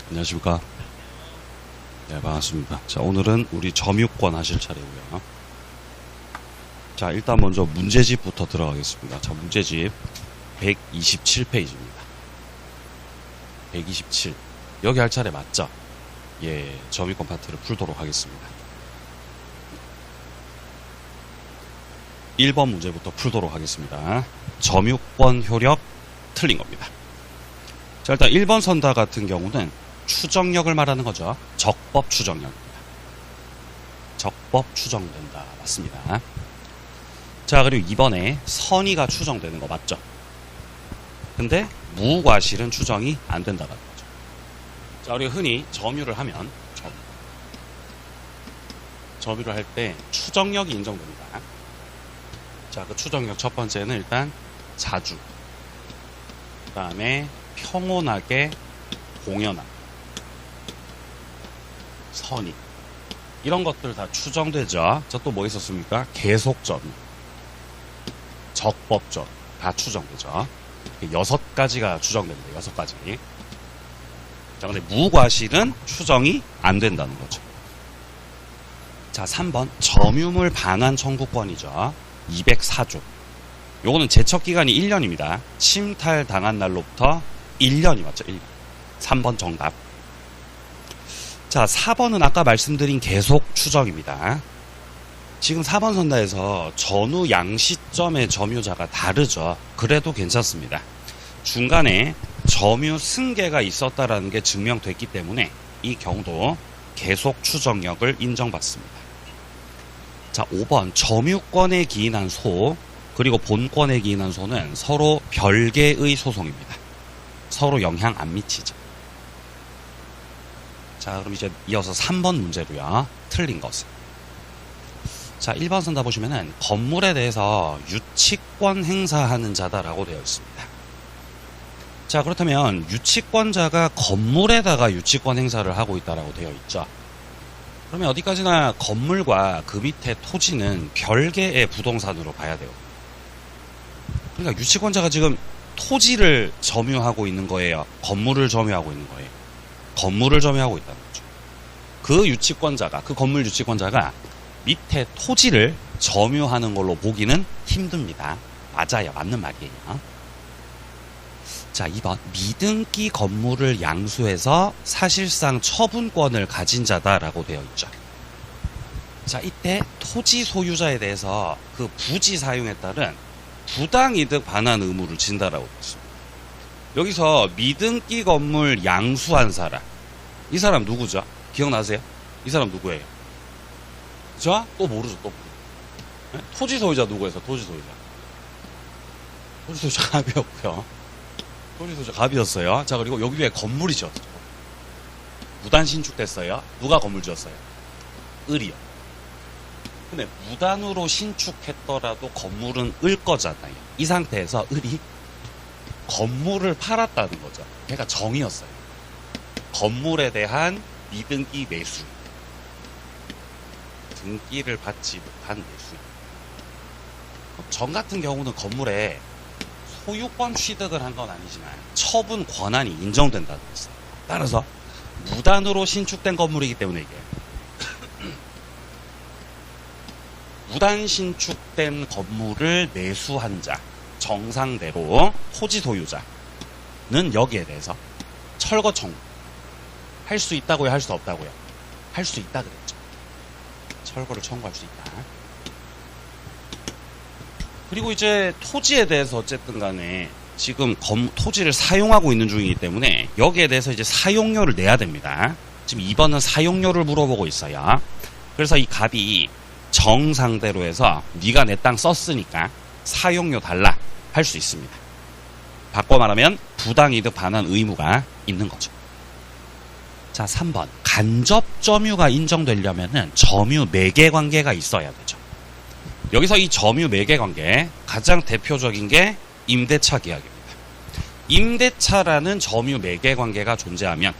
안녕하십니까. 네, 반갑습니다. 자, 오늘은 우리 점유권 하실 차례고요. 자, 일단 먼저 문제집부터 들어가겠습니다. 자, 문제집 127페이지입니다. 127. 여기 할 차례 맞죠? 예, 점유권 파트를 풀도록 하겠습니다. 1번 문제부터 풀도록 하겠습니다. 점유권 효력 틀린 겁니다. 자, 일단 1번 선다 같은 경우는 추정력을 말하는 거죠. 적법 추정력입니다. 적법 추정된다. 맞습니다. 자, 그리고 2번에 선의가 추정되는 거 맞죠? 근데 무과실은 추정이 안 된다는 거죠. 자, 우리가 흔히 점유를 하면 점유를 할 때 추정력이 인정됩니다. 자, 그 추정력 첫 번째는 일단 자주, 그 다음에 평온하게 공연함, 선의, 이런 것들 다 추정되죠. 자, 또 뭐 있었습니까? 계속점, 적법점 다 추정되죠. 6가지가 추정됩니다. 6가지. 자, 근데 무과실은 추정이 안 된다는 거죠. 자, 3번 점유물 반환 청구권이죠. 204조. 요거는 제척기간이 1년입니다. 침탈 당한 날로부터 1년이 맞죠. 1년. 3번 정답. 자, 4번은 아까 말씀드린 계속 추정입니다. 지금 4번 선다에서 전후 양시점의 점유자가 다르죠. 그래도 괜찮습니다. 중간에 점유 승계가 있었다라는 게 증명됐기 때문에 이 경우도 계속 추정력을 인정받습니다. 자, 5번 점유권에 기인한 소 그리고 본권에 기인한 소는 서로 별개의 소송입니다. 서로 영향 안 미치죠. 자, 그럼 이제 이어서 3번 문제로요. 틀린 것은. 자, 1번 선다 보시면은 건물에 대해서 유치권 행사하는 자다라고 되어 있습니다. 자, 그렇다면 유치권자가 건물에다가 유치권 행사를 하고 있다라고 되어 있죠. 그러면 어디까지나 건물과 그 밑에 토지는 별개의 부동산으로 봐야 돼요. 그러니까 유치권자가 지금 토지를 점유하고 있는 거예요. 건물을 점유하고 있는 거예요. 건물을 점유하고 있다는 거죠. 그 유치권자가, 그 건물 유치권자가 밑에 토지를 점유하는 걸로 보기는 힘듭니다. 맞아요. 맞는 말이에요. 자, 2번 미등기 건물을 양수해서 사실상 처분권을 가진 자다라고 되어 있죠. 자, 이때 토지 소유자에 대해서 그 부지 사용에 따른 부당이득 반환 의무를 진다라고 되어 있습니다. 여기서 미등기 건물 양수한 사람, 이 사람 누구죠? 기억나세요? 이 사람 누구예요? 그죠? 또 모르죠. 또 모르죠. 네? 토지 소유자 누구에서? 토지 소유자. 토지 소유자 갑이었고요. 토지 소유자 갑이었어요. 자, 그리고 여기 위에 건물이 지었죠. 무단 신축됐어요. 누가 건물 지었어요? 을이요. 근데 무단으로 신축했더라도 건물은 을 거잖아요. 이 상태에서 을이 건물을 팔았다는 거죠. 걔가 정이었어요. 건물에 대한 미등기 매수. 등기를 받지 못한 매수. 정 같은 경우는 건물에 소유권 취득을 한 건 아니지만 처분 권한이 인정된다는 거죠. 따라서 무단으로 신축된 건물이기 때문에 이게 무단 신축된 건물을 매수한 자, 정상대로 토지 소유자는 여기에 대해서 철거 청구 할 수 있다고요? 할 수 없다고요? 할 수 있다 그랬죠. 철거를 청구할 수 있다. 그리고 이제 토지에 대해서 어쨌든 간에 지금 토지를 사용하고 있는 중이기 때문에 여기에 대해서 이제 사용료를 내야 됩니다. 지금 2번은 사용료를 물어보고 있어요. 그래서 이 갑이 정상대로 해서 네가 내 땅 썼으니까 사용료 달라 할 수 있습니다. 바꿔 말하면 부당이득 반환 의무가 있는 거죠. 자, 3번 간접 점유가 인정되려면은 점유 매개 관계가 있어야 되죠. 여기서 이 점유 매개 관계 가장 대표적인 게 임대차 계약입니다. 임대차라는 점유 매개 관계가 존재하면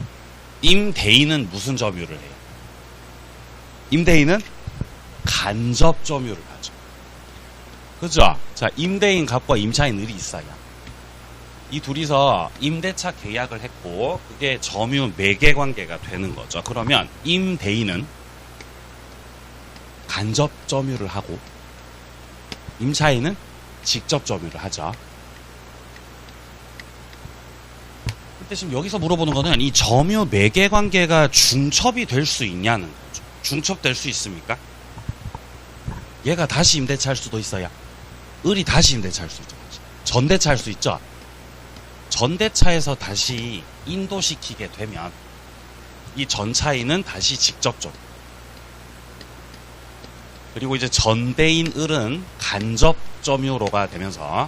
임대인은 무슨 점유를 해요? 임대인은 간접 점유를 하죠. 그죠? 자, 임대인 갑과 임차인 을이 있어요. 이 둘이서 임대차 계약을 했고 그게 점유 매개 관계가 되는 거죠. 그러면 임대인은 간접 점유를 하고 임차인은 직접 점유를 하죠. 근데 지금 여기서 물어보는 거는 이 점유 매개 관계가 중첩이 될 수 있냐는 거죠. 중첩될 수 있습니까? 얘가 다시 임대차 할 수도 있어요. 을이 다시 임대차 할 수 있죠. 전대차 할 수 있죠. 전대차에서 다시 인도시키게 되면 이 전차인은 다시 직접 점유. 그리고 이제 전대인 을은 간접 점유로가 되면서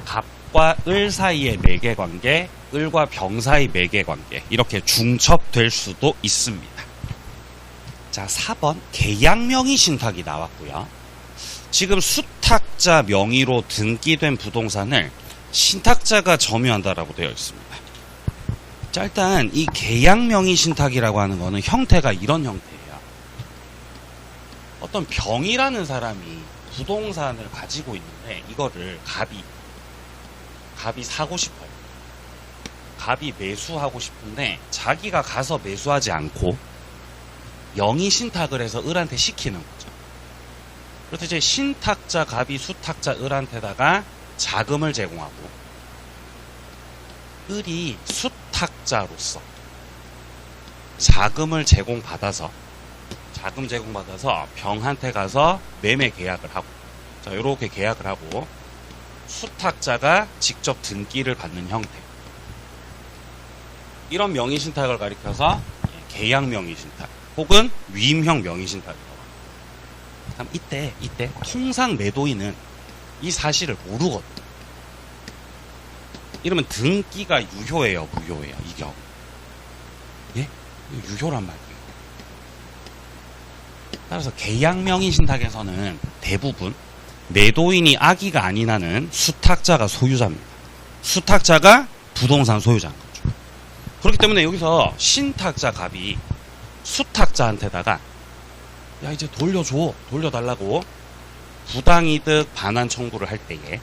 갑과 을 사이의 매개관계, 을과 병 사이 매개관계 이렇게 중첩될 수도 있습니다. 자, 4번 계약명의 신탁이 나왔고요. 지금 수탁자 명의로 등기된 부동산을 신탁자가 점유한다라고 되어 있습니다. 자, 일단 이 계약명의 신탁이라고 하는 거는 형태가 이런 형태예요. 어떤 병이라는 사람이 부동산을 가지고 있는데 이거를 갑이 사고 싶어요. 갑이 매수하고 싶은데 자기가 가서 매수하지 않고 명의 신탁을 해서 을한테 시키는 거죠. 그래서 이제 신탁자 갑이 수탁자 을한테다가 자금을 제공하고 을이 수탁자로서 자금 제공받아서 병한테 가서 매매 계약을 하고, 자, 요렇게 계약을 하고 수탁자가 직접 등기를 받는 형태. 이런 명의신탁을 가리켜서 계약 명의신탁 혹은 위임형 명의신탁이라고 합니다. 그럼 이때 통상 매도인은 이 사실을 모르거든. 이러면 등기가 유효해요, 무효해요, 이 경우? 예? 유효란 말이에요. 따라서 계약명의 신탁에서는 대부분 매도인이 악의가 아닌 한은 수탁자가 소유자입니다. 수탁자가 부동산 소유자인 거죠. 그렇기 때문에 여기서 신탁자 갑이 수탁자한테다가 야, 이제 돌려달라고 부당이득 반환 청구를 할 때에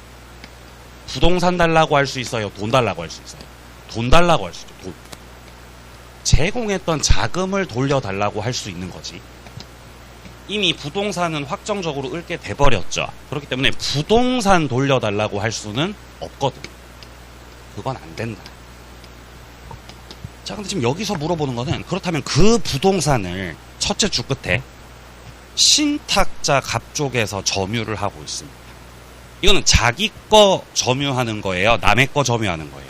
부동산 달라고 할 수 있어요? 돈 달라고 할 수 있어요? 돈 달라고 할 수 있죠. 돈. 제공했던 자금을 돌려달라고 할 수 있는 거지. 이미 부동산은 확정적으로 을게 돼버렸죠. 그렇기 때문에 부동산 돌려달라고 할 수는 없거든. 그건 안 된다. 자, 근데 지금 여기서 물어보는 거는 그렇다면 그 부동산을 첫째 줄 끝에 신탁자 갑 쪽에서 점유를 하고 있습니다. 이거는 자기 거 점유하는 거예요? 남의 거 점유하는 거예요?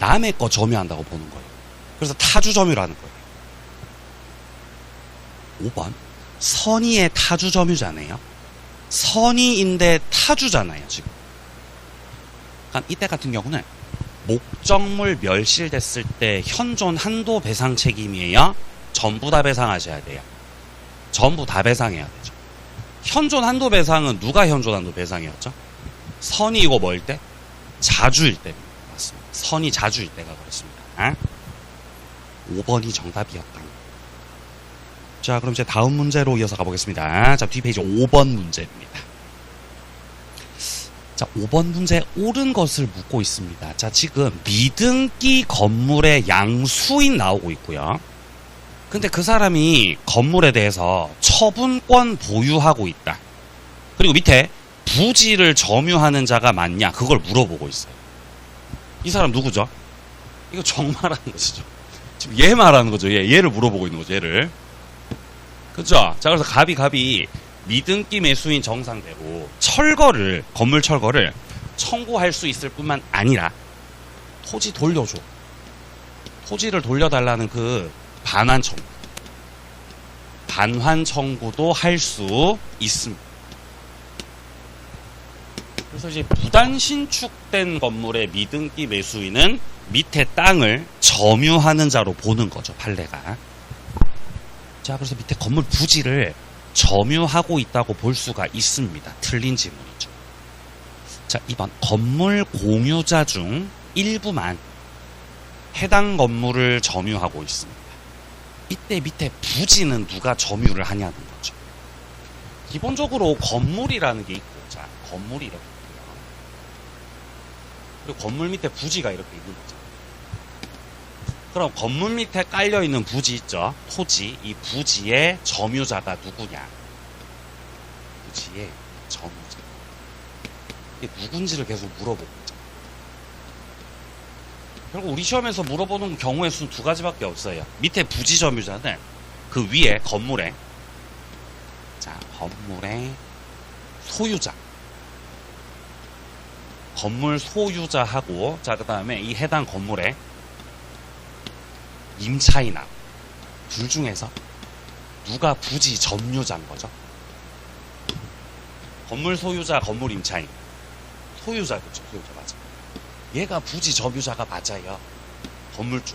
남의 거 점유한다고 보는 거예요. 그래서 타주 점유라는 거예요. 5번. 선의의 타주 점유자네요. 선의인데 타주잖아요, 지금. 그러니까 이때 같은 경우는 목적물 멸실됐을 때 현존 한도 배상 책임이에요? 전부 다 배상하셔야 돼요. 전부 다 배상해야 되죠. 현존 한도 배상은 누가 현존 한도 배상이었죠? 선의이고 뭐일 때? 자주일 때입니다. 맞습니다. 선의 자주일 때가 그렇습니다. 5번이 정답이었다. 자, 그럼 이제 다음 문제로 이어서 가보겠습니다. 자, 뒷페이지 5번 문제입니다. 자, 5번 문제 옳은 것을 묻고 있습니다. 자, 지금 미등기 건물의 양수인 나오고 있고요. 근데 그 사람이 건물에 대해서 처분권 보유하고 있다. 그리고 밑에 부지를 점유하는 자가 맞냐? 그걸 물어보고 있어요. 이 사람 누구죠? 이거 정말하는 것이죠. 지금 얘 말하는 거죠. 얘를 물어보고 있는 거죠. 얘를. 그죠? 자, 그래서 갑이 미등기 매수인 정상대로 건물 철거를 청구할 수 있을 뿐만 아니라 토지 돌려줘. 토지를 돌려달라는 그 반환 청구도 할 수 있습니다. 그래서 이제 부단 신축된 건물의 미등기 매수인은 밑에 땅을 점유하는 자로 보는 거죠, 판례가. 자, 그래서 밑에 건물 부지를 점유하고 있다고 볼 수가 있습니다. 틀린 지문이죠. 자, 2번. 건물 공유자 중 일부만 해당 건물을 점유하고 있습니다. 이때 밑에 부지는 누가 점유를 하냐는 거죠. 기본적으로 건물이라는 게 있고, 자, 건물이 이렇게 있고요. 그리고 건물 밑에 부지가 이렇게 있는 거죠. 그럼 건물 밑에 깔려있는 부지 있죠? 토지. 이 부지의 점유자가 누구냐? 부지의 점유자. 이게 누군지를 계속 물어보고 있죠. 결국 우리 시험에서 물어보는 경우의 수는 두 가지밖에 없어요. 밑에 부지 점유자는 그 위에 건물에, 자, 건물의 소유자. 건물 소유자하고, 자, 그 다음에 이 해당 건물의 임차인하고, 둘 중에서 누가 부지 점유자인 거죠? 건물 소유자, 건물 임차인. 소유자, 그쵸? 소유자, 맞아. 얘가 부지 점유자가 맞아요. 건물주.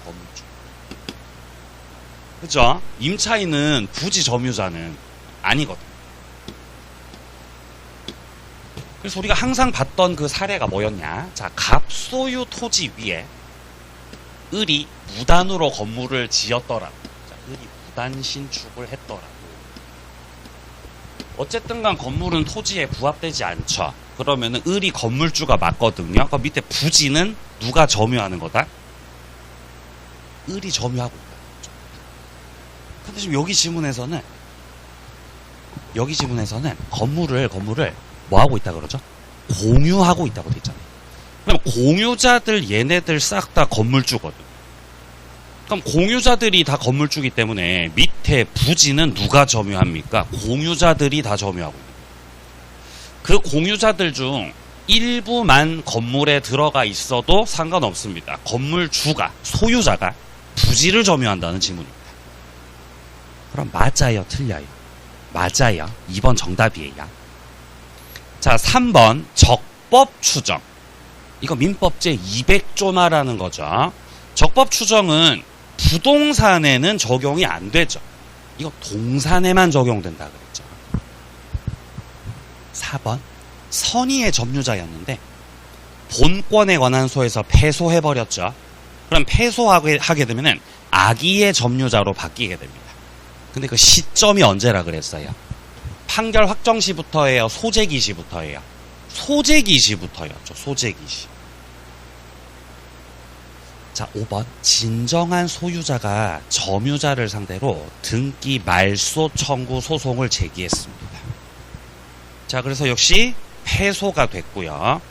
그죠? 임차인은 부지 점유자는 아니거든. 그래서 우리가 항상 봤던 그 사례가 뭐였냐? 자, 갑소유 토지 위에 을이 무단으로 건물을 지었더라도, 자, 을이 무단 신축을 했더라도, 어쨌든 간 건물은 토지에 부합되지 않죠. 그러면은 을이 건물주가 맞거든요. 그 밑에 부지는 누가 점유하는 거다? 을이 점유하고 있다. 근데 지금 여기 지문에서는 건물을 뭐 하고 있다 그러죠? 공유하고 있다고 돼 있잖아요. 그럼 공유자들 얘네들 싹 다 건물주거든. 그럼 공유자들이 다 건물주기 때문에 밑에 부지는 누가 점유합니까? 공유자들이 다 점유하고 있는 거예요. 그 공유자들 중 일부만 건물에 들어가 있어도 상관없습니다. 건물주가, 소유자가 부지를 점유한다는 지문입니다. 그럼 맞아요, 틀려요? 맞아요. 2번 정답이에요. 자, 3번 적법 추정. 이거 민법제 200조 말하는 거죠. 적법 추정은 부동산에는 적용이 안 되죠. 이거 동산에만 적용된다 그랬죠. 4번 선의의 점유자였는데 본권에 관한 소에서 패소해버렸죠. 그럼 패소하게 되면은 악의의 점유자로 바뀌게 됩니다. 근데 그 시점이 언제라 그랬어요? 판결 확정 시부터예요? 소재기 시부터예요? 소재기 시부터였죠. 소재기 시. 자, 5번 진정한 소유자가 점유자를 상대로 등기 말소 청구 소송을 제기했습니다. 자, 그래서 역시 패소가 됐고요.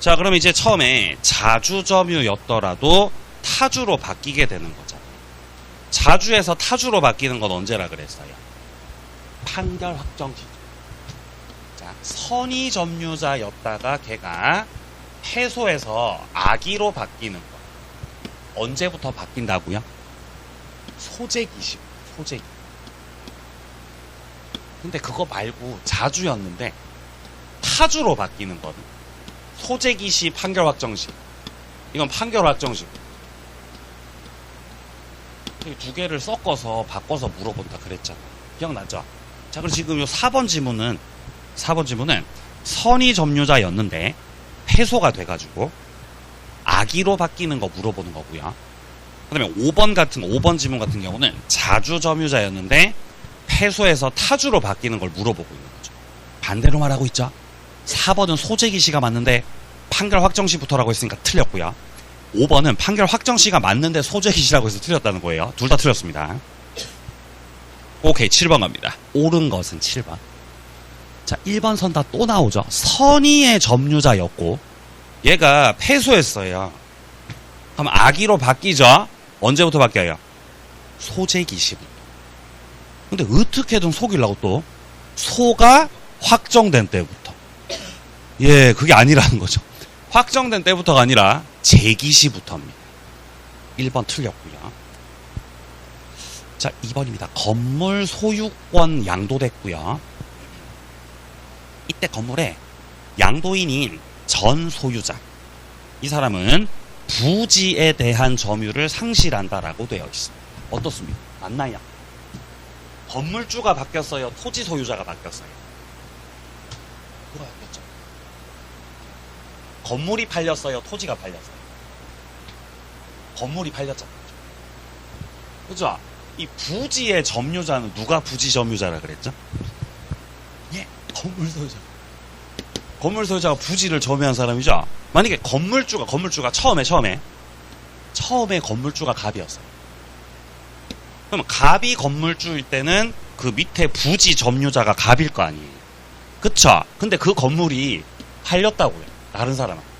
자, 그럼 이제 처음에 자주점유였더라도 타주로 바뀌게 되는 거잖아요. 자주에서 타주로 바뀌는 건 언제라 그랬어요? 판결 확정 시점. 자, 선의 점유자였다가 걔가 패소해서 악의로 바뀌는 거. 언제부터 바뀐다고요? 소재기 시. 소재기. 근데 그거 말고 자주였는데 타주로 바뀌는 거는 소재기 시, 판결 확정 시. 이건 판결 확정 시. 두 개를 섞어서 바꿔서 물어본다 그랬잖아요. 기억나죠? 자, 그리고 지금 요 4번 지문은 선의 점유자였는데 패소가 돼가지고 악의로 바뀌는 거 물어보는 거고요. 그 다음에 5번 지문 같은 경우는 자주 점유자였는데 패소해서 타주로 바뀌는 걸 물어보고 있는 거죠. 반대로 말하고 있죠. 4번은 소재기 시가 맞는데 판결 확정 시부터라고 했으니까 틀렸고요. 5번은 판결 확정 시가 맞는데 소재기 시라고 해서 틀렸다는 거예요. 둘 다 틀렸습니다. 오케이, 7번 갑니다. 옳은 것은 7번. 자, 1번 선다 또 나오죠. 선의의 점유자였고 얘가 패소했어요. 그럼 악의로 바뀌죠. 언제부터 바뀌어요? 소재기 시부터. 근데 어떻게든 속이려고 또 소가 확정된 때부터. 예, 그게 아니라는 거죠. 확정된 때부터가 아니라 제기 시부터입니다. 1번 틀렸고요. 자, 2번입니다. 건물 소유권 양도됐고요. 이때 건물에 양도인인 전 소유자, 이 사람은 부지에 대한 점유를 상실한다라고 되어 있습니다. 어떻습니까? 맞나요? 건물주가 바뀌었어요? 토지 소유자가 바뀌었어요? 그거였겠죠. 건물이 팔렸어요? 토지가 팔렸어요? 건물이 팔렸잖아요. 그죠? 이 부지의 점유자는 누가 부지 점유자라 그랬죠? 예, 건물 소유자. 건물 소유자가 부지를 점유한 사람이죠. 만약에 건물주가 처음에 건물주가 갑이었어요. 그럼 갑이 건물주일 때는 그 밑에 부지 점유자가 갑일 거 아니에요. 그쵸? 근데 그 건물이 팔렸다고요. 다른 사람한테.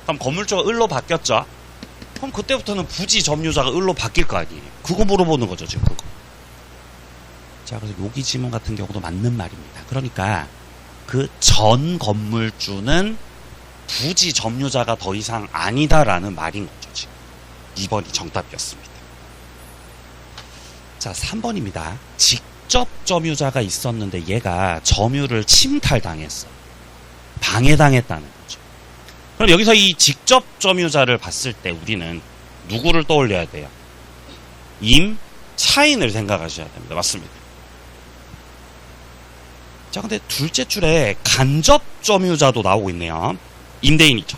그럼 건물주가 을로 바뀌었죠? 그럼 그때부터는 부지 점유자가 을로 바뀔 거 아니에요. 그거 물어보는 거죠, 지금 그거. 자, 그래서 여기 지문 같은 경우도 맞는 말입니다. 그러니까 그 전 건물주는 부지 점유자가 더 이상 아니다라는 말인 거죠, 지금. 2번이 정답이었습니다. 자, 3번입니다. 직접 점유자가 있었는데 얘가 점유를 침탈당했어. 방해당했다는 거죠. 그럼 여기서 이 직접 점유자를 봤을 때 우리는 누구를 떠올려야 돼요? 차인을 생각하셔야 됩니다. 맞습니다. 자, 근데 둘째 줄에 간접 점유자도 나오고 있네요. 임대인이죠.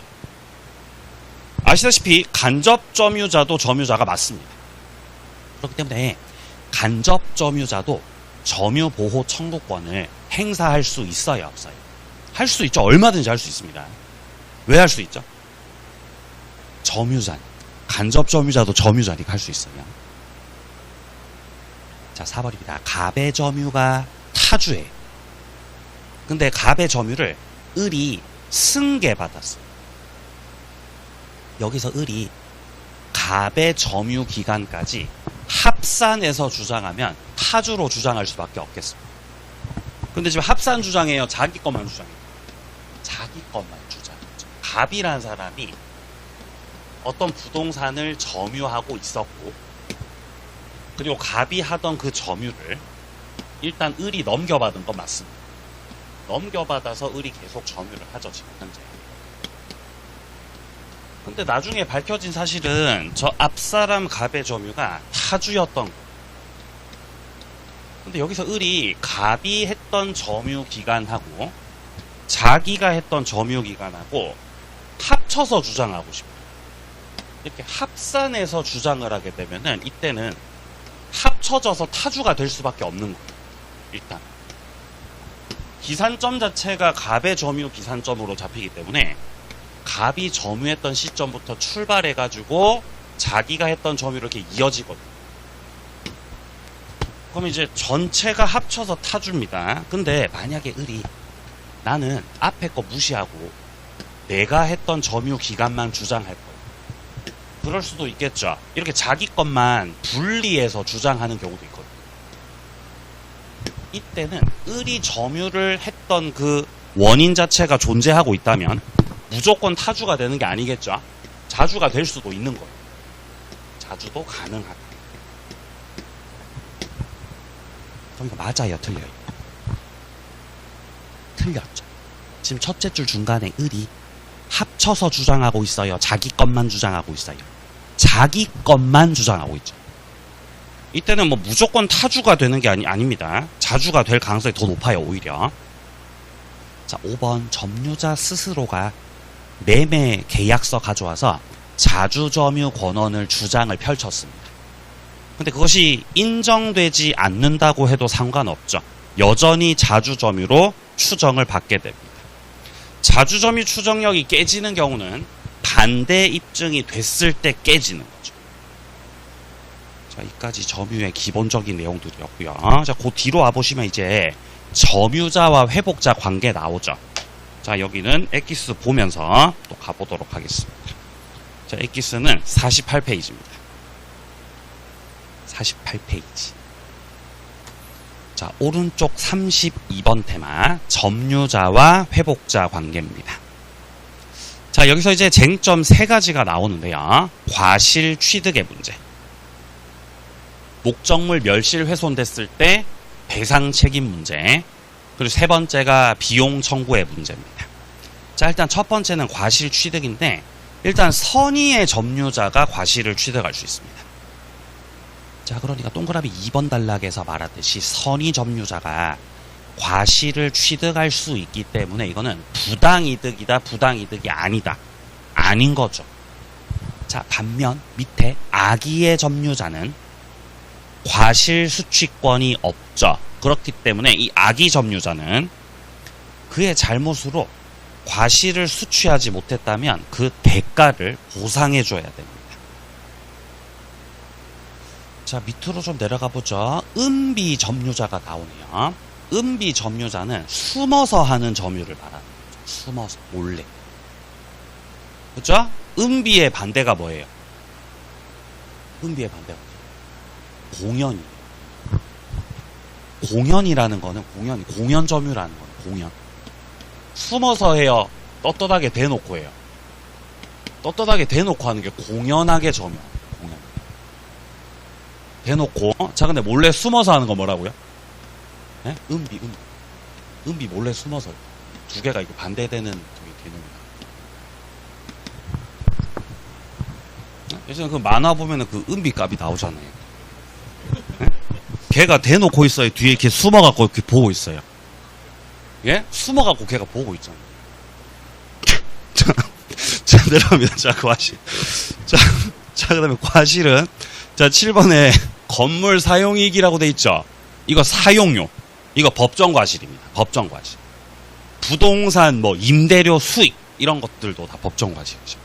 아시다시피 간접 점유자도 점유자가 맞습니다. 그렇기 때문에 간접 점유자도 점유보호 청구권을 행사할 수 있어요, 없어요? 할 수 있죠. 얼마든지 할 수 있습니다. 왜 할 수 있죠? 점유자. 간접 점유자도 점유자니까 할 수 있어요. 자, 4번입니다. 갑의 점유가 타주예요. 근데 갑의 점유를 을이 승계받았어요. 여기서 을이 갑의 점유 기간까지 합산해서 주장하면 타주로 주장할 수밖에 없겠습니다. 근데 지금 합산 주장해요? 자기 것만 주장해요? 자기 것만 주장하죠. 갑이라는 사람이 어떤 부동산을 점유하고 있었고, 그리고 갑이 하던 그 점유를 일단 을이 넘겨받은 건 맞습니다. 넘겨받아서 을이 계속 점유를 하죠, 지금 현재. 근데 나중에 밝혀진 사실은 저 앞사람 갑의 점유가 타주였던 거예요. 근데 여기서 을이 갑이 했던 점유 기간하고 자기가 했던 점유 기간하고 합쳐서 주장하고 싶어요. 이렇게 합산해서 주장을 하게 되면은 이때는 합쳐져서 타주가 될 수밖에 없는 거예요. 일단 기산점 자체가 갑의 점유 기산점으로 잡히기 때문에 갑이 점유했던 시점부터 출발해가지고 자기가 했던 점유로 이렇게 이어지거든요. 그럼 이제 전체가 합쳐서 타주입니다. 근데 만약에 을이 나는 앞에 거 무시하고 내가 했던 점유 기간만 주장할 거야. 그럴 수도 있겠죠. 이렇게 자기 것만 분리해서 주장하는 경우도 있거든요. 이때는 을이 점유를 했던 그 원인 자체가 존재하고 있다면 무조건 타주가 되는 게 아니겠죠. 자주가 될 수도 있는 거예요. 자주도 가능하다. 그럼 이거 맞아요, 틀려요? 틀렸죠. 지금 첫째 줄 중간에 을이 합쳐서 주장하고 있어요? 자기 것만 주장하고 있어요? 자기 것만 주장하고 있죠. 이때는 뭐 무조건 타주가 되는 게 아닙니다. 자주가 될 가능성이 더 높아요, 오히려. 자, 5번 점유자 스스로가 매매 계약서 가져와서 자주점유 권한을 주장을 펼쳤습니다. 근데 그것이 인정되지 않는다고 해도 상관없죠. 여전히 자주점유로 추정을 받게 됩니다. 자주점유 추정력이 깨지는 경우는 반대 입증이 됐을 때 깨지는 거죠. 자, 여기까지 점유의 기본적인 내용들이었고요. 자, 그 뒤로 와보시면 이제 점유자와 회복자 관계 나오죠. 자, 여기는 엑기스 보면서 또 가보도록 하겠습니다. 자, 엑기스는 48페이지입니다. 48페이지. 자, 오른쪽 32번 테마, 점유자와 회복자 관계입니다. 자, 여기서 이제 쟁점 3가지가 나오는데요. 과실 취득의 문제, 목적물 멸실 훼손됐을 때 배상 책임 문제, 그리고 3번째가 비용 청구의 문제입니다. 자, 일단 첫 번째는 과실 취득인데, 일단 선의의 점유자가 과실을 취득할 수 있습니다. 자, 그러니까 동그라미 2번 단락에서 말하듯이 선의 점유자가 과실을 취득할 수 있기 때문에 이거는 부당이득이다, 부당이득이 아니다, 아닌 거죠. 자, 반면 밑에 악의의 점유자는 과실 수취권이 없죠. 그렇기 때문에 이 악의 점유자는 그의 잘못으로 과실을 수취하지 못했다면 그 대가를 보상해줘야 됩니다. 자, 밑으로 좀 내려가 보죠. 은비 점유자가 나오네요. 은비 점유자는 숨어서 하는 점유를 말하는 거죠. 숨어서, 몰래. 그죠? 은비의 반대가 뭐예요? 은비의 반대가 공연이에요. 공연이라는 거는 공연 점유라는 거는 공연. 숨어서 해요? 떳떳하게 대놓고 해요? 떳떳하게 대놓고 하는 게 공연하게 점유. 공연. 대놓고. 자, 근데 몰래 숨어서 하는 거 뭐라고요? 네? 은비 몰래 숨어서. 두 개가 이거 반대되는 개념이다. 예전에 그 만화 보면은 그 은비 값이 나오잖아요. 네? 걔가 대놓고 있어요. 뒤에 이렇게 숨어갖고 이렇게 보고 있어요. 예? 숨어갖고 걔가 보고 있잖아요. 자, 내려갑니다. 자, 과실. 자, 그 다음에 과실은, 자, 7번에 건물 사용이익이라고 돼 있죠? 이거 사용료. 이거 법정 과실입니다. 법정 과실. 부동산, 뭐, 임대료 수익. 이런 것들도 다 법정 과실이죠.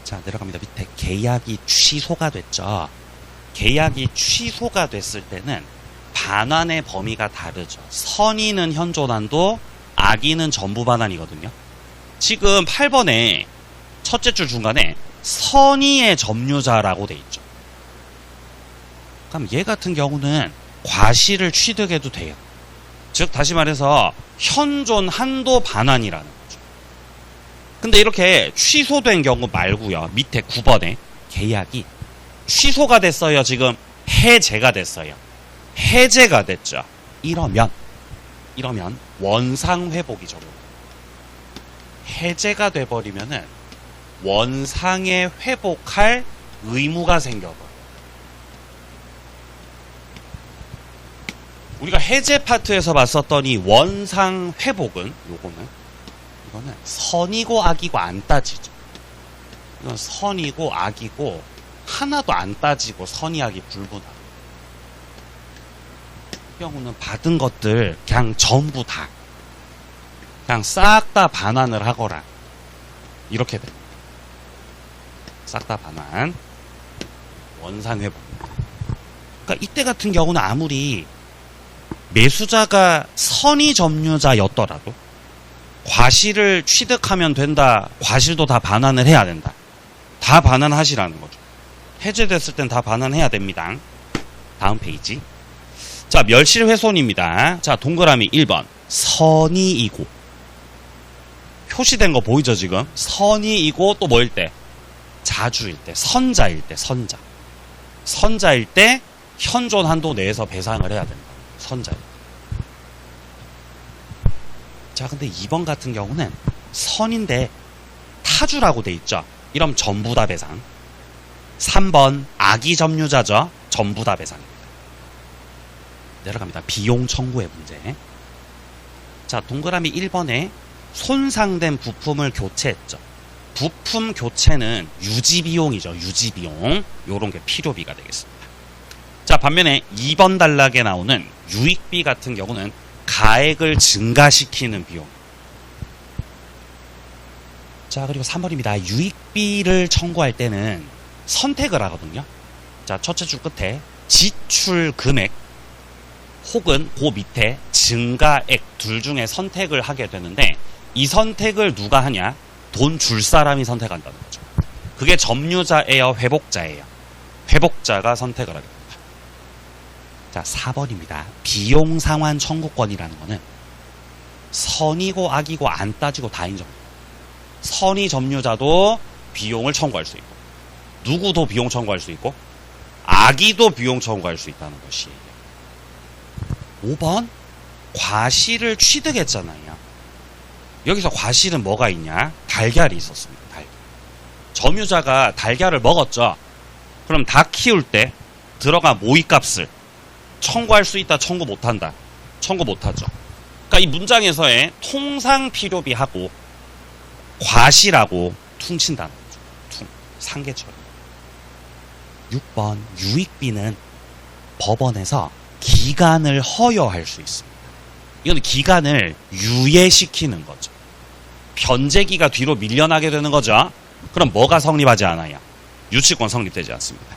자, 내려갑니다. 밑에 계약이 취소가 됐죠? 계약이 취소가 됐을 때는 반환의 범위가 다르죠. 선의는 현존한도, 악의는 전부 반환이거든요. 지금 8번에 첫째 줄 중간에 선의의 점유자라고 돼 있죠. 그럼 얘 같은 경우는 과실을 취득해도 돼요. 즉 다시 말해서 현존 한도 반환이라는 거죠. 근데 이렇게 취소된 경우 말고요. 밑에 9번에 계약이 취소가 됐어요. 지금 해제가 됐어요. 해제가 됐죠. 이러면 원상회복이 적용돼요. 해제가 돼버리면은 원상에 회복할 의무가 생겨버려요. 우리가 해제 파트에서 봤었더니 원상 회복은 이거는 선이고 악이고 안 따지죠. 이건 선이고 악이고 하나도 안 따지고 선이 악이 불분하고. 이 경우는 받은 것들 그냥 전부 다 그냥 싹 다 반환을 하거라. 이렇게 됩니다. 싹 다 반환. 원상 회복. 그러니까 이때 같은 경우는 아무리 매수자가 선의 점유자였더라도 과실을 취득하면 된다. 과실도 다 반환을 해야 된다. 다 반환하시라는 거죠. 해제됐을 땐 다 반환해야 됩니다. 다음 페이지. 자, 멸실훼손입니다. 자, 동그라미 1번. 선의이고. 표시된 거 보이죠, 지금? 선의이고 또 뭐일 때? 자주일 때, 선자일 때, 선자. 선자일 때 현존 한도 내에서 배상을 해야 된다. 선자일 때. 자, 근데 2번 같은 경우는 선인데 타주라고 돼 있죠? 이러면 전부 다 배상. 3번 악의 점유자죠? 전부 다 배상입니다. 내려갑니다. 비용 청구의 문제. 자, 동그라미 1번에 손상된 부품을 교체했죠. 부품 교체는 유지비용이죠. 유지비용. 요런 게 필요비가 되겠습니다. 자, 반면에 2번 단락에 나오는 유익비 같은 경우는 가액을 증가시키는 비용. 자, 그리고 3번입니다. 유익비를 청구할 때는 선택을 하거든요. 자, 첫째 줄 끝에 지출 금액 혹은 그 밑에 증가액 둘 중에 선택을 하게 되는데 이 선택을 누가 하냐? 돈 줄 사람이 선택한다는 거죠. 그게 점유자예요? 회복자예요? 회복자가 선택을 하게 됩니다. 자, 4번입니다. 비용 상환 청구권이라는 거는 선이고 악이고 안 따지고 다 인정합니다. 선의 점유자도 비용을 청구할 수 있고 누구도 비용 청구할 수 있고 악의도 비용 청구할 수 있다는 것이에요. 5번 과실을 취득했잖아요. 여기서 과실은 뭐가 있냐? 달걀이 있었습니다. 달걀. 점유자가 달걀을 먹었죠. 그럼 닭 키울 때 들어간 모이값을 청구할 수 있다, 청구 못한다. 청구 못하죠. 그러니까 이 문장에서의 통상 필요비하고 과실하고 퉁친다는 거죠. 상계처럼. 6번 유익비는 법원에서 기간을 허여할 수 있습니다. 이건 기간을 유예시키는 거죠. 변제기가 뒤로 밀려나게 되는 거죠. 그럼 뭐가 성립하지 않아요? 유치권 성립되지 않습니다.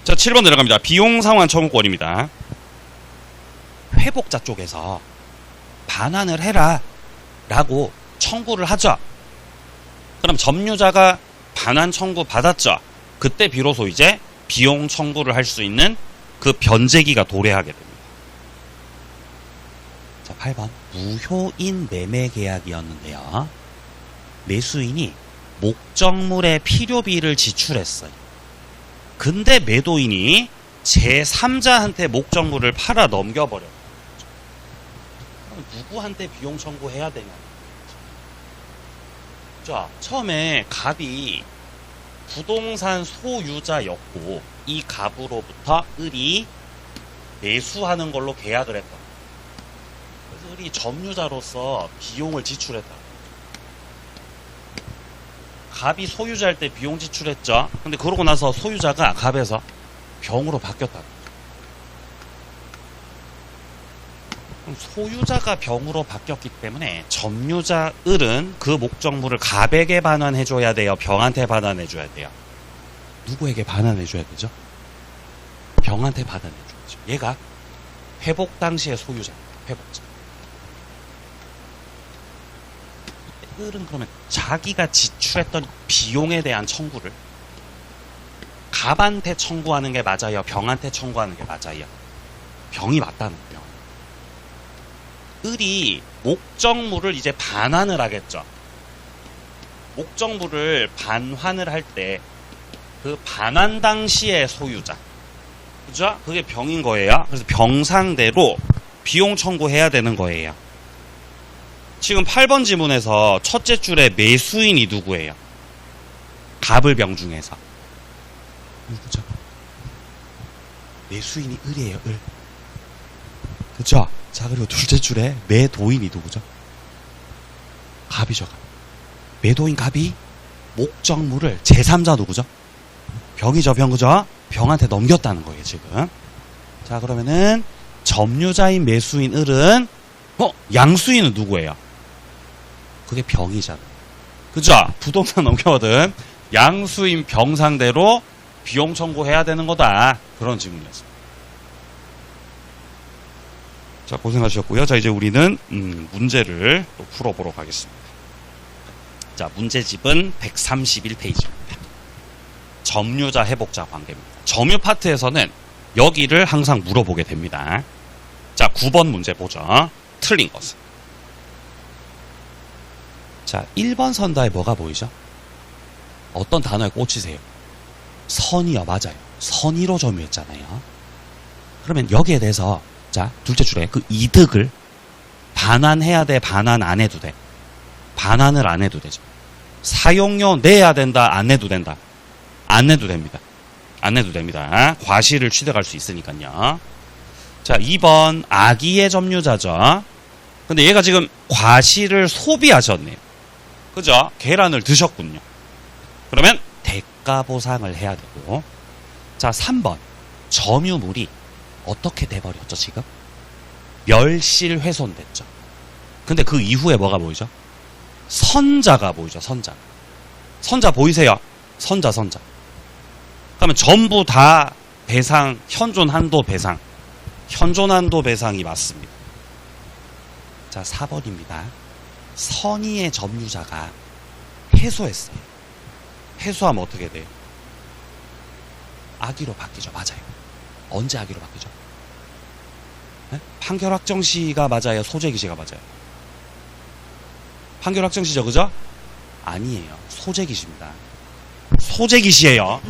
자, 7번 내려갑니다. 비용상환 청구권입니다. 회복자 쪽에서 반환을 해라 라고 청구를 하죠. 그럼 점유자가 반환 청구 받았죠. 그때 비로소 이제 비용 청구를 할 수 있는 그 변제기가 도래하게 됩니다. 자, 8번 무효인 매매 계약이었는데요. 매수인이 목적물의 필요비를 지출했어요. 근데 매도인이 제3자한테 목적물을 팔아 넘겨버렸어요. 그럼 누구한테 비용 청구해야 되냐? 자, 처음에 갑이 부동산 소유자였고 이 갑으로부터 을이 매수하는 걸로 계약을 했다. 그래서 을이 점유자로서 비용을 지출했다. 갑이 소유자일 때 비용 지출했죠. 근데 그러고 나서 소유자가 갑에서 병으로 바뀌었다. 그럼 소유자가 병으로 바뀌었기 때문에 점유자 을은 그 목적물을 갑에게 반환해줘야 돼요? 병한테 반환해줘야 돼요? 누구에게 반환해줘야 되죠? 병한테 반환해줘야죠. 얘가 회복 당시의 소유자입니다. 회복자. 을은 그러면 자기가 지출했던 비용에 대한 청구를 갑한테 청구하는 게 맞아요? 병한테 청구하는 게 맞아요? 병이 맞다는 거예요. 을이 목적물을 이제 반환을 하겠죠. 목적물을 반환을 할 때 그 반환 당시의 소유자, 그죠? 그게 병인 거예요. 그래서 병상대로 비용 청구해야 되는 거예요. 지금 8번 지문에서 첫째 줄에 매수인이 누구예요? 갑을 병 중에서. 그죠? 매수인이 을이에요, 을. 그죠? 자, 그리고 둘째 줄에 매도인이 누구죠? 갑이죠, 갑. 매도인 갑이 목적물을 제3자 누구죠? 병이죠, 병, 그죠? 병한테 넘겼다는 거예요, 지금. 자, 그러면은 점유자인 매수인 을은 양수인은 누구예요? 그게 병이잖아요. 그죠? 부동산 넘겨거든. 양수인 병 상대로 비용 청구해야 되는 거다. 그런 질문이었습니다. 자, 고생하셨고요. 자, 이제 우리는 문제를 또 풀어보러 가겠습니다. 자, 문제집은 131페이지입니다. 점유자 회복자 관계입니다. 점유 파트에서는 여기를 항상 물어보게 됩니다. 자, 9번 문제 보죠. 틀린 것은. 자, 1번 선다에 뭐가 보이죠? 어떤 단어에 꽂히세요? 선의요, 맞아요. 선의로 점유했잖아요. 그러면 여기에 대해서 자, 둘째 줄에 그 이득을 반환해야 돼, 반환 안 해도 돼? 반환을 안 해도 되죠. 사용료 내야 된다, 안 내도 된다? 안 내도 됩니다. 안 내도 됩니다. 과실을 취득할 수 있으니까요. 자, 2번 악의의 점유자죠. 근데 얘가 지금 과실을 소비하셨네요. 그죠? 계란을 드셨군요. 그러면 대가 보상을 해야 되고. 자, 3번 점유물이 어떻게 돼버렸죠, 지금? 멸실훼손됐죠. 근데 그 이후에 뭐가 보이죠? 선자가 보이죠, 선자. 선자 보이세요? 선자. 그러면 전부 다 배상, 현존 한도 배상. 현존 한도 배상이 맞습니다. 자, 4번입니다. 선의의 점유자가 해소했어요. 해소하면 어떻게 돼요? 악의로 바뀌죠. 맞아요. 언제 악의로 바뀌죠? 네? 판결 확정 시가 맞아요? 소재기 시가 맞아요? 판결 확정 시죠, 그죠? 아니에요. 소재기 시입니다. 소재기 시예요.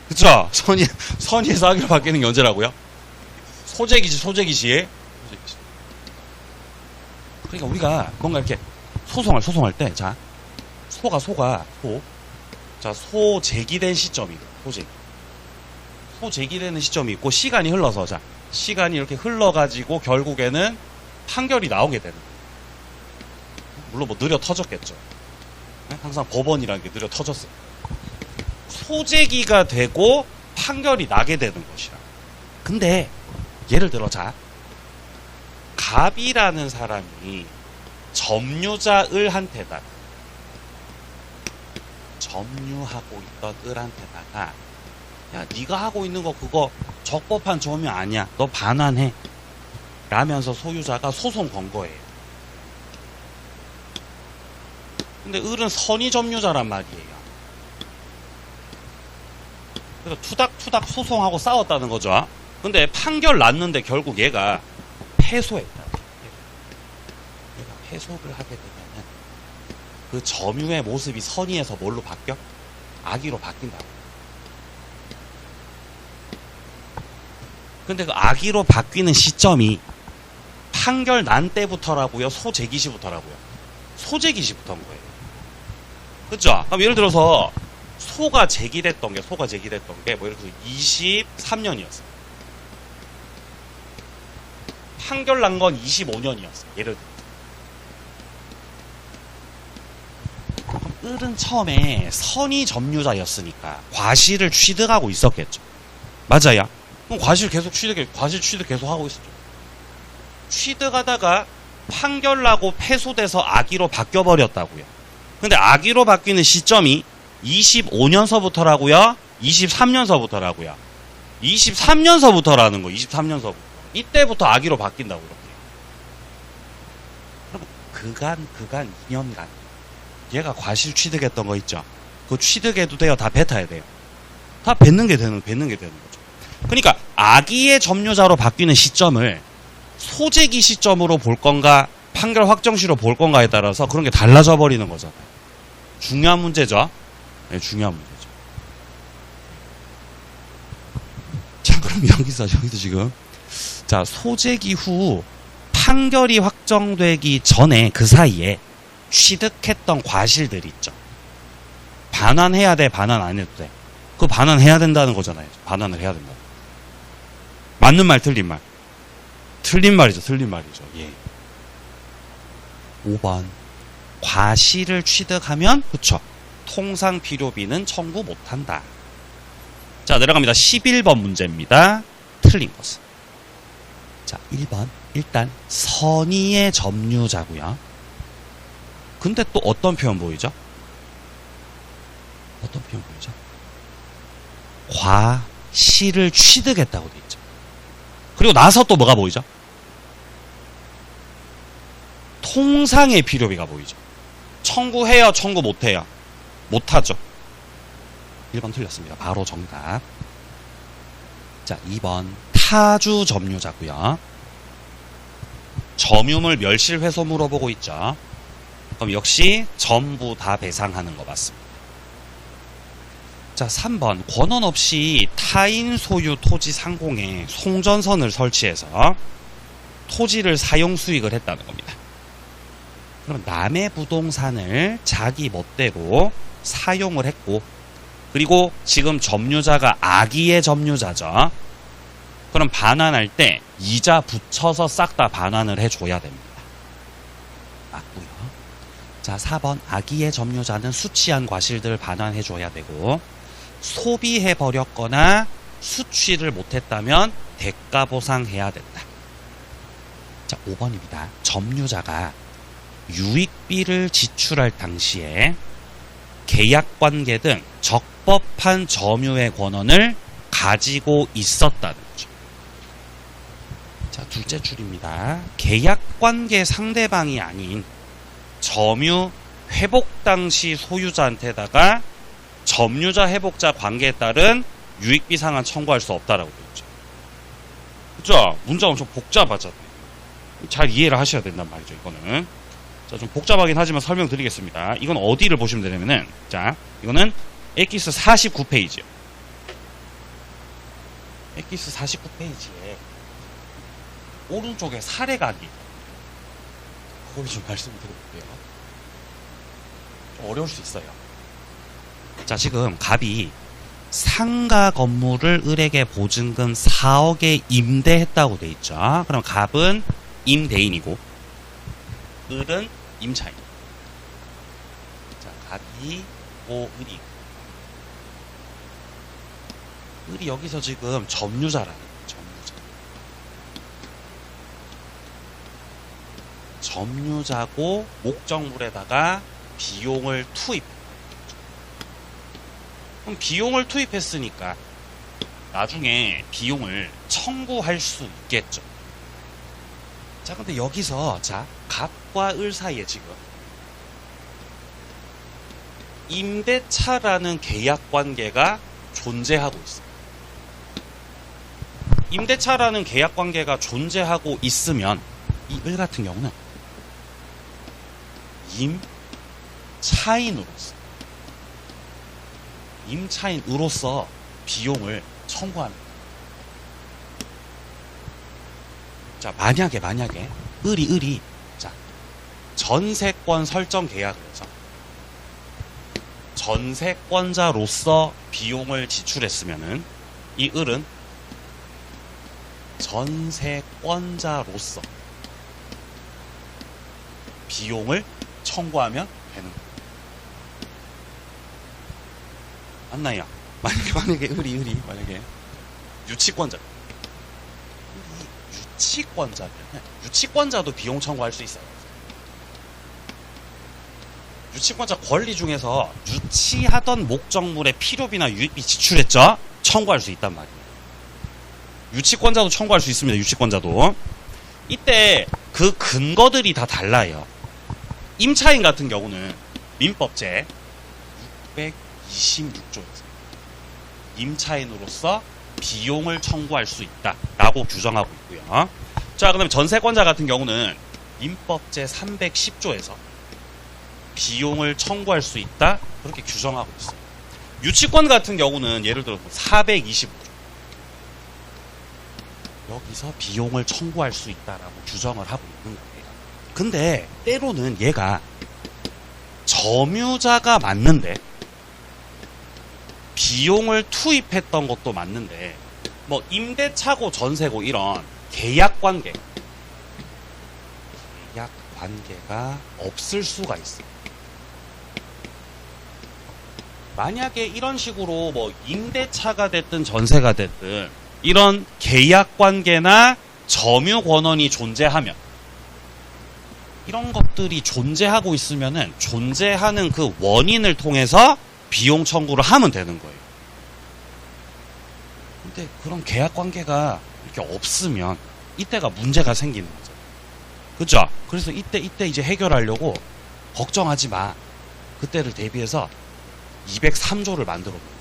그쵸? 선의에서 악의로 바뀌는 게 언제라고요? 소재기 시에. 그러니까 우리가 뭔가 이렇게 소송할 때, 자, 자, 소 제기된 시점이고, 소 제기되는 시점이 있고, 시간이 흘러서, 자, 시간이 이렇게 흘러가지고, 결국에는 판결이 나오게 되는 거예요. 물론 뭐 느려 터졌겠죠. 네? 항상 법원이라는 게 느려 터졌어요. 소제기가 되고, 판결이 나게 되는 것이라. 근데 예를 들어 자 갑이라는 사람이 점유자 을한테다가 점유하고 있던 을한테다가 야 네가 하고 있는 거 그거 적법한 점유 아니야. 너 반환해. 라면서 소유자가 소송 건 거예요. 근데 을은 선의 점유자란 말이에요. 그래서 투닥투닥 소송하고 싸웠다는 거죠. 근데 판결 났는데 결국 얘가 패소했다. 얘가 패소를 하게 되면은 그 점유의 모습이 선의에서 뭘로 바뀌어? 악의로 바뀐다고. 근데 그 악의로 바뀌는 시점이 판결 난 때부터라고요? 소재기 시부터라고요? 소재기 시부터인 거예요. 그죠? 그럼 예를 들어서 소가 제기됐던 게 뭐 예를 들어서 23년이었어요. 판결 난 건 25년이었어요. 예를 들어. 그럼 을은 처음에 선의 점유자였으니까 과실을 취득하고 있었겠죠. 맞아요. 그럼 과실 취득 계속 하고 있었죠. 취득하다가 판결 나고 패소돼서 악의로 바뀌어버렸다고요. 근데 악의로 바뀌는 시점이 25년서부터라고요? 23년서부터라고요? 23년서부터라는 거, 23년서부터. 이때부터 악의로 바뀐다고, 이렇게. 그럼 그간 2년간. 얘가 과실 취득했던 거 있죠? 그거 취득해도 돼요? 다 뱉어야 돼요? 다 뱉는 게 되는 거죠. 그러니까, 악의의 점유자로 바뀌는 시점을 소재기 시점으로 볼 건가, 판결 확정시로 볼 건가에 따라서 그런 게 달라져 버리는 거잖아요. 중요한 문제죠? 네, 중요한 문제죠. 자, 그럼 여기서 지금. 자, 소재기 후 판결이 확정되기 전에 그 사이에 취득했던 과실들이 있죠. 반환해야 돼, 반환 안 해도 돼. 그거 반환해야 된다는 거잖아요. 반환을 해야 된다. 맞는 말, 틀린 말. 틀린 말이죠. 예. 5번. 과실을 취득하면, 그쵸. 통상 필요비는 청구 못한다. 자, 내려갑니다. 11번 문제입니다. 틀린 것은. 자, 1번. 일단, 선의의 점유자고요. 근데 또 어떤 표현 보이죠? 어떤 표현 보이죠? 과실을 취득했다고 돼 있죠. 그리고 나서 또 뭐가 보이죠? 통상의 필요비가 보이죠. 청구해요, 청구 못해요? 못하죠. 1번 틀렸습니다. 바로 정답. 자, 2번 타주 점유자고요. 점유물 멸실 회소 물어보고 있죠. 그럼 역시 전부 다 배상하는 거 맞습니다. 자, 3번 권한 없이 타인 소유 토지 상공에 송전선을 설치해서 토지를 사용 수익을 했다는 겁니다. 그럼 남의 부동산을 자기 멋대로 사용을 했고, 그리고 지금 점유자가 악의의 점유자죠. 그럼 반환할 때 이자 붙여서 싹 다 반환을 해줘야 됩니다. 맞고요. 자, 4번 악의의 점유자는 수취한 과실들 반환해줘야 되고, 소비해버렸거나 수취를 못했다면 대가 보상해야 된다. 자, 5번입니다. 점유자가 유익비를 지출할 당시에 계약관계 등 적법한 점유의 권한을 가지고 있었다는 거죠. 자, 둘째 줄입니다. 계약관계 상대방이 아닌 점유 회복 당시 소유자한테다가 점유자 회복자 관계에 따른 유익비 상한 청구할 수 없다라고 되어 있죠. 그죠? 문제가 엄청 복잡하잖아요. 잘 이해를 하셔야 된단 말이죠, 이거는. 자, 좀 복잡하긴 하지만 설명드리겠습니다. 이건 어디를 보시면 되냐면은, 자, 이거는 엑기스 49페이지요. 엑기스 49페이지에 오른쪽에 사례각이, 그걸 좀 말씀드려볼게요. 좀 어려울 수 있어요. 자, 지금 갑이 상가 건물을 을에게 보증금 4억에 임대했다고 돼 있죠. 그럼 갑은 임대인이고 을은 임차인. 자, 갑이 오 을이. 을이 여기서 지금 점유자라는 거예요. 점유자. 점유자고 목적물에다가 비용을 투입. 그럼 비용을 투입했으니까 나중에 비용을 청구할 수 있겠죠. 자, 근데 여기서 자, 갑과 을 사이에 지금 임대차라는 계약 관계가 존재하고 있어요. 임대차라는 계약 관계가 존재하고 있으면 이 을 같은 경우는 임차인으로서 비용을 청구합니다. 자, 만약에 을이 자, 전세권 설정 계약을 해서 전세권자로서 비용을 지출했으면은 이 을은 전세권자로서 비용을 청구하면 되는 거예요. 맞나요? 만약에 을이 만약에 유치권자도 비용 청구할 수 있어요. 유치권자 권리 중에서 유치하던 목적물의 필요비나 유익비 지출했죠? 청구할 수 있단 말이에요. 유치권자도 청구할 수 있습니다. 유치권자도. 이때 그 근거들이 다 달라요. 임차인 같은 경우는 민법제 626조에서 임차인으로서 비용을 청구할 수 있다라고 규정하고 있고요. 자, 그다음에 전세권자 같은 경우는 민법제 310조에서 비용을 청구할 수 있다 그렇게 규정하고 있어요. 유치권 같은 경우는 예를 들어 425조 여기서 비용을 청구할 수 있다라고 규정을 하고 있는 거예요. 근데 때로는 얘가 점유자가 맞는데 비용을 투입했던 것도 맞는데 뭐 임대차고 전세고 이런 계약 관계가 없을 수가 있어요. 만약에 이런 식으로 뭐 임대차가 됐든 전세가 됐든 이런 계약 관계나 점유 권한이 존재하면 이런 것들이 존재하고 있으면은 존재하는 그 원인을 통해서 비용 청구를 하면 되는 거예요. 근데 그런 계약 관계가 이렇게 없으면 이때가 문제가 생기는 거죠. 그죠? 그래서 이때 이제 해결하려고 걱정하지 마. 그때를 대비해서 203조를 만들어 놓은 거예요.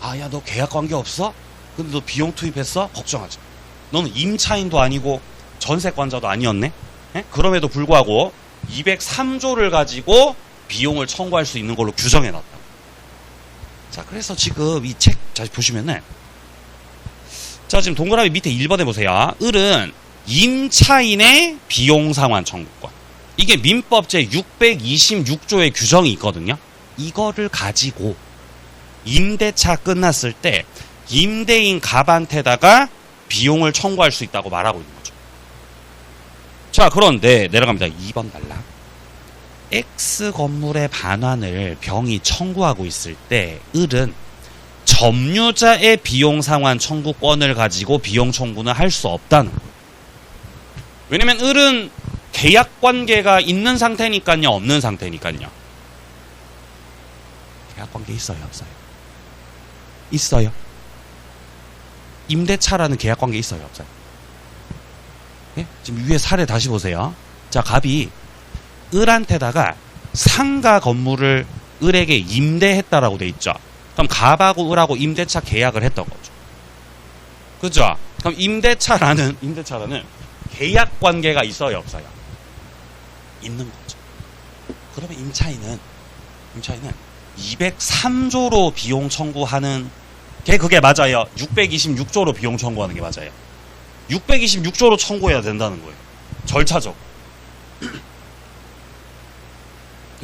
아, 야, 너 계약 관계 없어? 근데 너 비용 투입했어? 걱정하지 마. 너는 임차인도 아니고 전세권자도 아니었네? 예? 그럼에도 불구하고 203조를 가지고 비용을 청구할 수 있는 걸로 규정해 놨다. 자, 그래서 지금 이 책, 자, 보시면은, 자, 지금 동그라미 밑에 1번에 보세요. 을은 임차인의 비용 상환 청구권. 이게 민법제 626조의 규정이 있거든요. 이거를 가지고 임대차 끝났을 때 임대인 갑한테다가 비용을 청구할 수 있다고 말하고 있는 거죠. 자, 그런데 내려갑니다. 2번 달라. X 건물의 반환을 병이 청구하고 있을 때 을은 점유자의 비용 상환 청구권을 가지고 비용 청구는 할 수 없다는 거예요. 왜냐면 을은 계약 관계가 있는 상태니까요, 없는 상태니까요. 계약 관계 있어요, 없어요? 있어요. 임대차라는 계약 관계 있어요, 없어요? 예? 지금 위에 사례 다시 보세요. 자, 갑이 을한테다가 상가 건물을 을에게 임대했다라고 돼 있죠. 그럼 갑하고 을하고 임대차 계약을 했던 거죠. 그죠? 그럼 임대차라는 계약 관계가 있어요, 없어요? 있는 거죠. 그러면 임차인은 203조로 비용 청구하는 게 그게 맞아요. 626조로 비용 청구하는 게 맞아요. 626조로 청구해야 된다는 거예요. 절차적으로.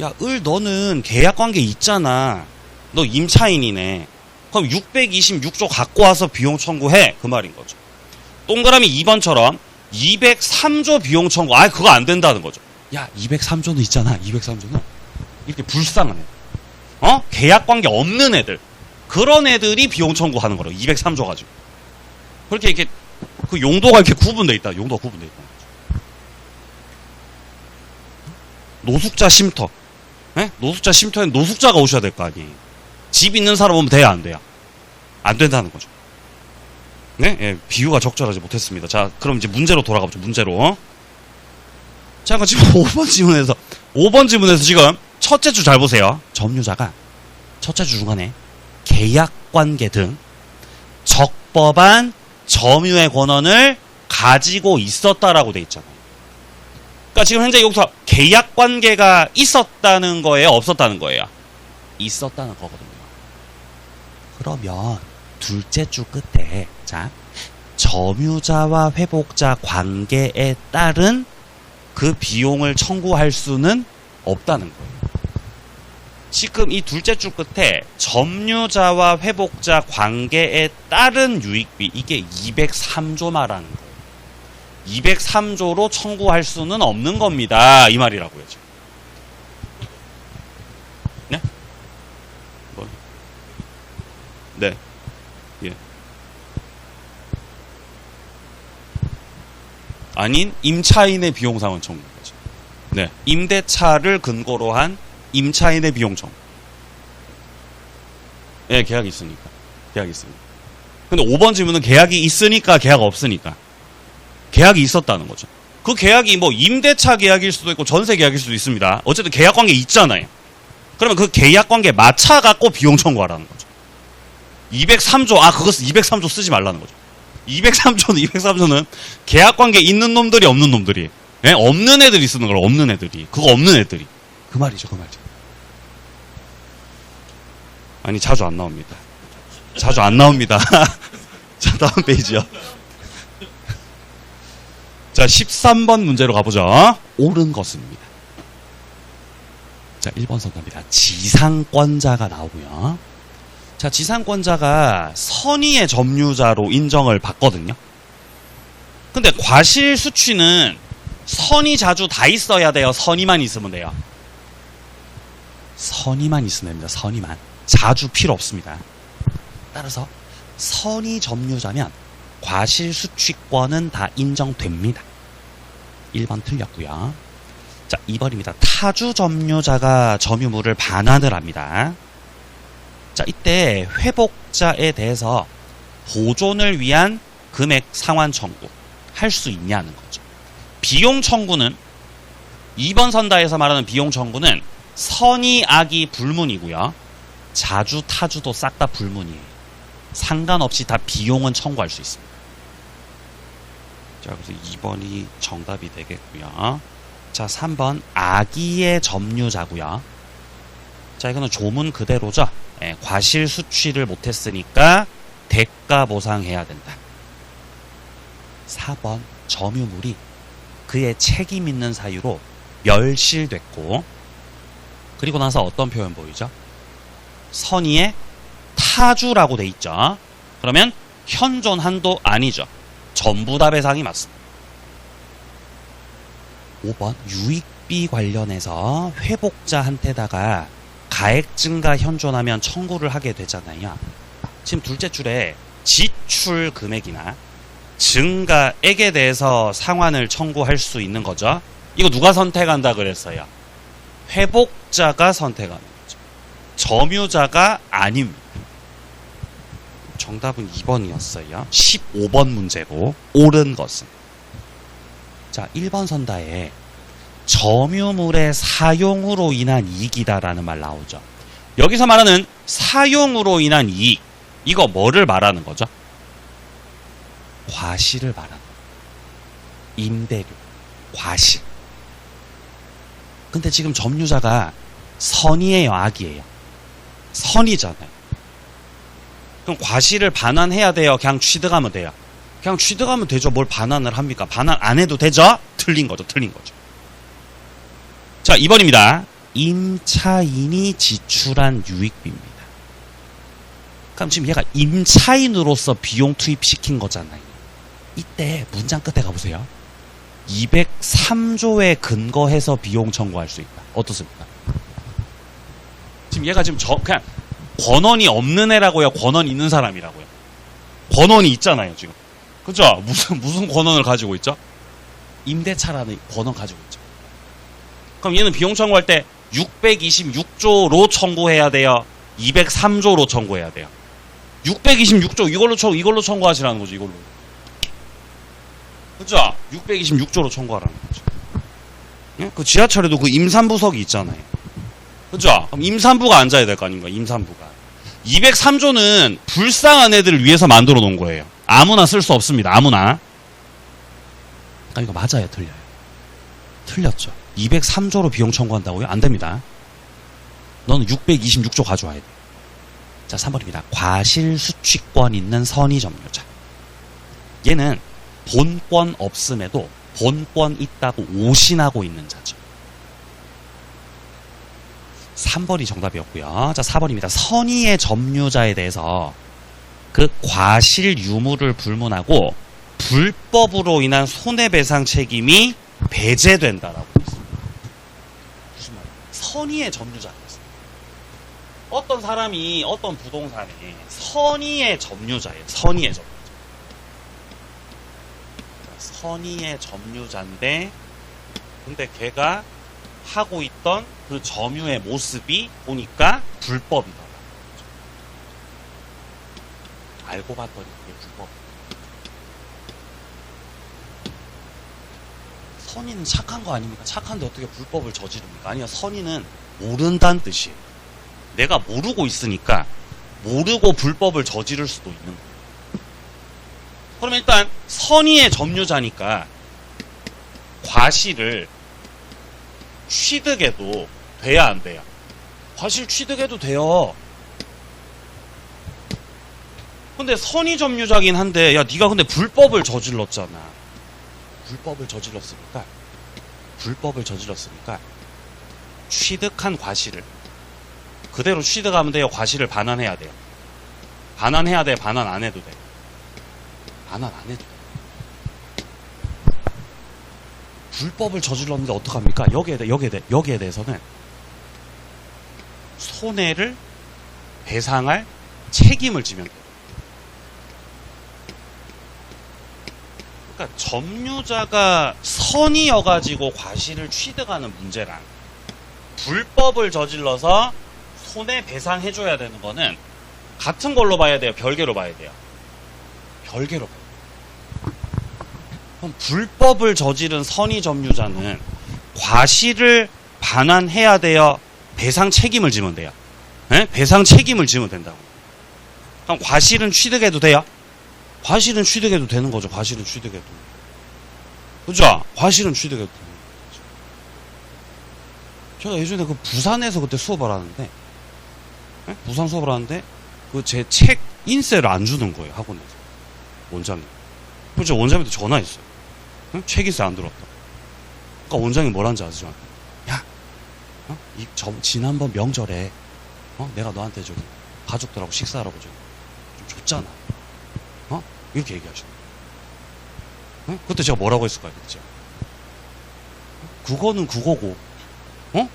야, 을 너는 계약관계 있잖아. 너 임차인이네. 그럼 626조 갖고 와서 비용 청구해. 그 말인 거죠. 동그라미 2번처럼 203조 비용 청구. 아, 그거 안 된다는 거죠. 야, 203조는 있잖아. 203조는 이렇게 불쌍한 애들. 계약관계 없는 애들. 그런 애들이 비용 청구하는 거라고. 203조 가지고. 그렇게 이렇게 그 용도가 이렇게 구분돼 있다. 용도가 구분돼 있다. 노숙자 쉼터. 예? 노숙자 쉼터엔 노숙자가 오셔야 될 거 아니에요. 집 있는 사람 오면 돼야 안 돼요? 안 된다는 거죠. 네? 예, 비유가 적절하지 못했습니다. 자, 그럼 이제 문제로 돌아가보죠. 문제로. 자, 그럼 지금 5번 지문에서 지금 첫째 줄 잘 보세요. 점유자가 첫째 줄 중간에 계약관계 등 적법한 점유의 권한을 가지고 있었다라고 돼 있잖아요. 그러니까 지금 현재 여기서 계약관계가 있었다는 거예요? 없었다는 거예요? 있었다는 거거든요. 그러면 둘째 줄 끝에 자 점유자와 회복자 관계에 따른 그 비용을 청구할 수는 없다는 거예요. 지금 이 둘째 줄 끝에 점유자와 회복자 관계에 따른 유익비 이게 203조 말하는 거예요. 203조로 청구할 수는 없는 겁니다. 이 말이라고요. 지금. 네? 뭐? 네. 예. 아닌 임차인의 비용상환 청구인 거죠. 네. 임대차를 근거로 한 임차인의 비용 청구. 예, 계약이 있으니까. 계약이 있으니까. 근데 5번 질문은 계약이 있으니까 계약 없으니까. 계약이 있었다는 거죠. 그 계약이 뭐 임대차 계약일 수도 있고 전세 계약일 수도 있습니다. 어쨌든 계약 관계 있잖아요. 그러면 그 계약 관계 맞춰 갖고 비용 청구하라는 거죠. 203조 그거 203조 쓰지 말라는 거죠. 203조는 계약 관계 있는 놈들이 없는 놈들이. 예? 없는 애들이 쓰는 걸 없는 애들이. 그거 없는 애들이. 그 말이죠. 그 말이죠. 아니 자주 안 나옵니다. 자주 안 나옵니다. 자, 다음 페이지요. 자, 13번 문제로 가보죠. 옳은 것입니다. 자, 1번 선답니다. 지상권자가 나오고요. 자, 지상권자가 선의의 점유자로 인정을 받거든요. 근데 과실 수취는 선의 자주 다 있어야 돼요? 선의만 있으면 돼요? 선의만 있으면 됩니다. 선의만. 자주 필요 없습니다. 따라서 선의 점유자면 과실 수취권은 다 인정됩니다. 1번 틀렸고요. 자, 2번입니다. 타주 점유자가 점유물을 반환을 합니다. 자, 이때 회복자에 대해서 보존을 위한 금액 상환 청구 할 수 있냐는 거죠. 비용 청구는 2번 선다에서 말하는 비용 청구는 선의 악의 불문이고요. 자주 타주도 싹 다 불문이에요. 상관없이 다 비용은 청구할 수 있습니다. 자, 그래서 2번이 정답이 되겠고요. 자, 3번 악의의 점유자고요. 자, 이거는 조문 그대로죠. 예, 과실 수취를 못했으니까 대가 보상해야 된다. 4번 점유물이 그의 책임 있는 사유로 멸실됐고 그리고 나서 어떤 표현 보이죠? 선의의 타주라고 돼 있죠. 그러면 현존한도 아니죠. 전부 다 배상이 맞습니다. 5번 유익비 관련해서 회복자한테다가 가액 증가 현존하면 청구를 하게 되잖아요. 지금 둘째 줄에 지출 금액이나 증가액에 대해서 상환을 청구할 수 있는 거죠. 이거 누가 선택한다 그랬어요? 회복자가 선택하는 거죠. 점유자가 아닙니다. 정답은 2번이었어요. 15번 문제로 옳은 것은 자 1번 선다에 점유물의 사용으로 인한 이익이다라는 말 나오죠. 여기서 말하는 사용으로 인한 이익 이거 뭐를 말하는 거죠? 과실을 말하는 거예요. 임대료, 과실. 근데 지금 점유자가 선의예요, 악이에요? 선의잖아요. 그럼 과실을 반환해야 돼요? 그냥 취득하면 돼요? 그냥 취득하면 되죠. 뭘 반환을 합니까? 반환 안 해도 되죠? 틀린 거죠. 틀린 거죠. 자, 2번입니다. 임차인이 지출한 유익비입니다. 그럼 지금 얘가 임차인으로서 비용 투입시킨 거잖아요. 이때 문장 끝에 가보세요. 203조에 근거해서 비용 청구할 수 있다. 어떻습니까? 지금 얘가 지금 그냥 권한이 없는 애라고요? 권한 있는 사람이라고요? 권한이 있잖아요, 지금. 그죠? 무슨 권한을 가지고 있죠? 임대차라는 권한 가지고 있죠. 그럼 얘는 비용 청구할 때 626조로 청구해야 돼요? 203조로 청구해야 돼요? 626조 이걸로 청구하시라는 거죠. 이걸로. 그죠? 626조로 청구하라는 거죠. 예? 그 지하철에도 그 임산부석이 있잖아요. 그죠? 그럼 임산부가 앉아야 될 거 아닙니까? 임산부가. 203조는 불쌍한 애들을 위해서 만들어 놓은 거예요. 아무나 쓸 수 없습니다. 아무나. 그러니까 이거 맞아요? 틀려요? 틀렸죠. 203조로 비용 청구한다고요? 안 됩니다. 너는 626조 가져와야 돼. 자, 3번입니다. 과실수취권 있는 선의점유자. 얘는 본권 없음에도 본권 있다고 오신하고 있는 자죠. 3번이 정답이었고요. 자, 4번입니다. 선의의 점유자에 대해서 그 과실 유무를 불문하고 불법으로 인한 손해배상 책임이 배제된다라고 했습니다. 무슨 말이에요? 선의의 점유자였어요. 어떤 사람이 어떤 부동산에 선의의 점유자예요. 선의의 점유자. 선의의 점유자인데 근데 걔가 하고 있던 그 점유의 모습이 보니까 불법이더라. 알고 봤더니 그게 불법. 선의는 착한 거 아닙니까? 착한데 어떻게 불법을 저지릅니까? 아니요, 선의는 모른다는 뜻이에요. 내가 모르고 있으니까 모르고 불법을 저지를 수도 있는 거예요. 그럼 일단 선의의 점유자니까 과실을 취득해도 돼야 안 돼요? 과실 취득해도 돼요. 근데 선의 점유자긴 한데 야 네가 근데 불법을 저질렀잖아. 불법을 저질렀으니까 취득한 과실을 그대로 취득하면 돼요? 과실을 반환해야 돼요? 반환해야 돼? 반환 안 해도 돼? 반환 안 해도 돼. 불법을 저질렀는데 어떡합니까? 여기에 대해서는 손해를 배상할 책임을 지면 돼요. 그러니까 점유자가 선의여가지고 과실을 취득하는 문제랑 불법을 저질러서 손해배상해줘야 되는 거는 같은 걸로 봐야 돼요? 별개로 봐야 돼요? 별개로 봐야 돼요. 그럼 불법을 저지른 선의 점유자는 과실을 반환해야 돼요? 배상 책임을 지면 돼요? 네? 배상 책임을 지면 된다고. 그럼 과실은 취득해도 돼요? 과실은 취득해도 되는 거죠. 과실은 취득해도. 그죠? 과실은 취득해도 되는 거죠. 제가 예전에 그 부산에서 그때 수업을 하는데, 네? 부산 수업을 하는데, 그 제 책 인쇄를 안 주는 거예요. 학원에서. 원장님. 그래서 원장님한테 전화했어요. 응? 책 인쇄 안 들었다. 그러니까 원장님 뭐라는지 아시죠? 야, 지난번 명절에, 내가 너한테 저기 가족들하고 식사하라고 좀 줬잖아. 이렇게 얘기하시는 거예요. 그때 제가 뭐라고 했을까요? 그때 제가. 그거는 그거고,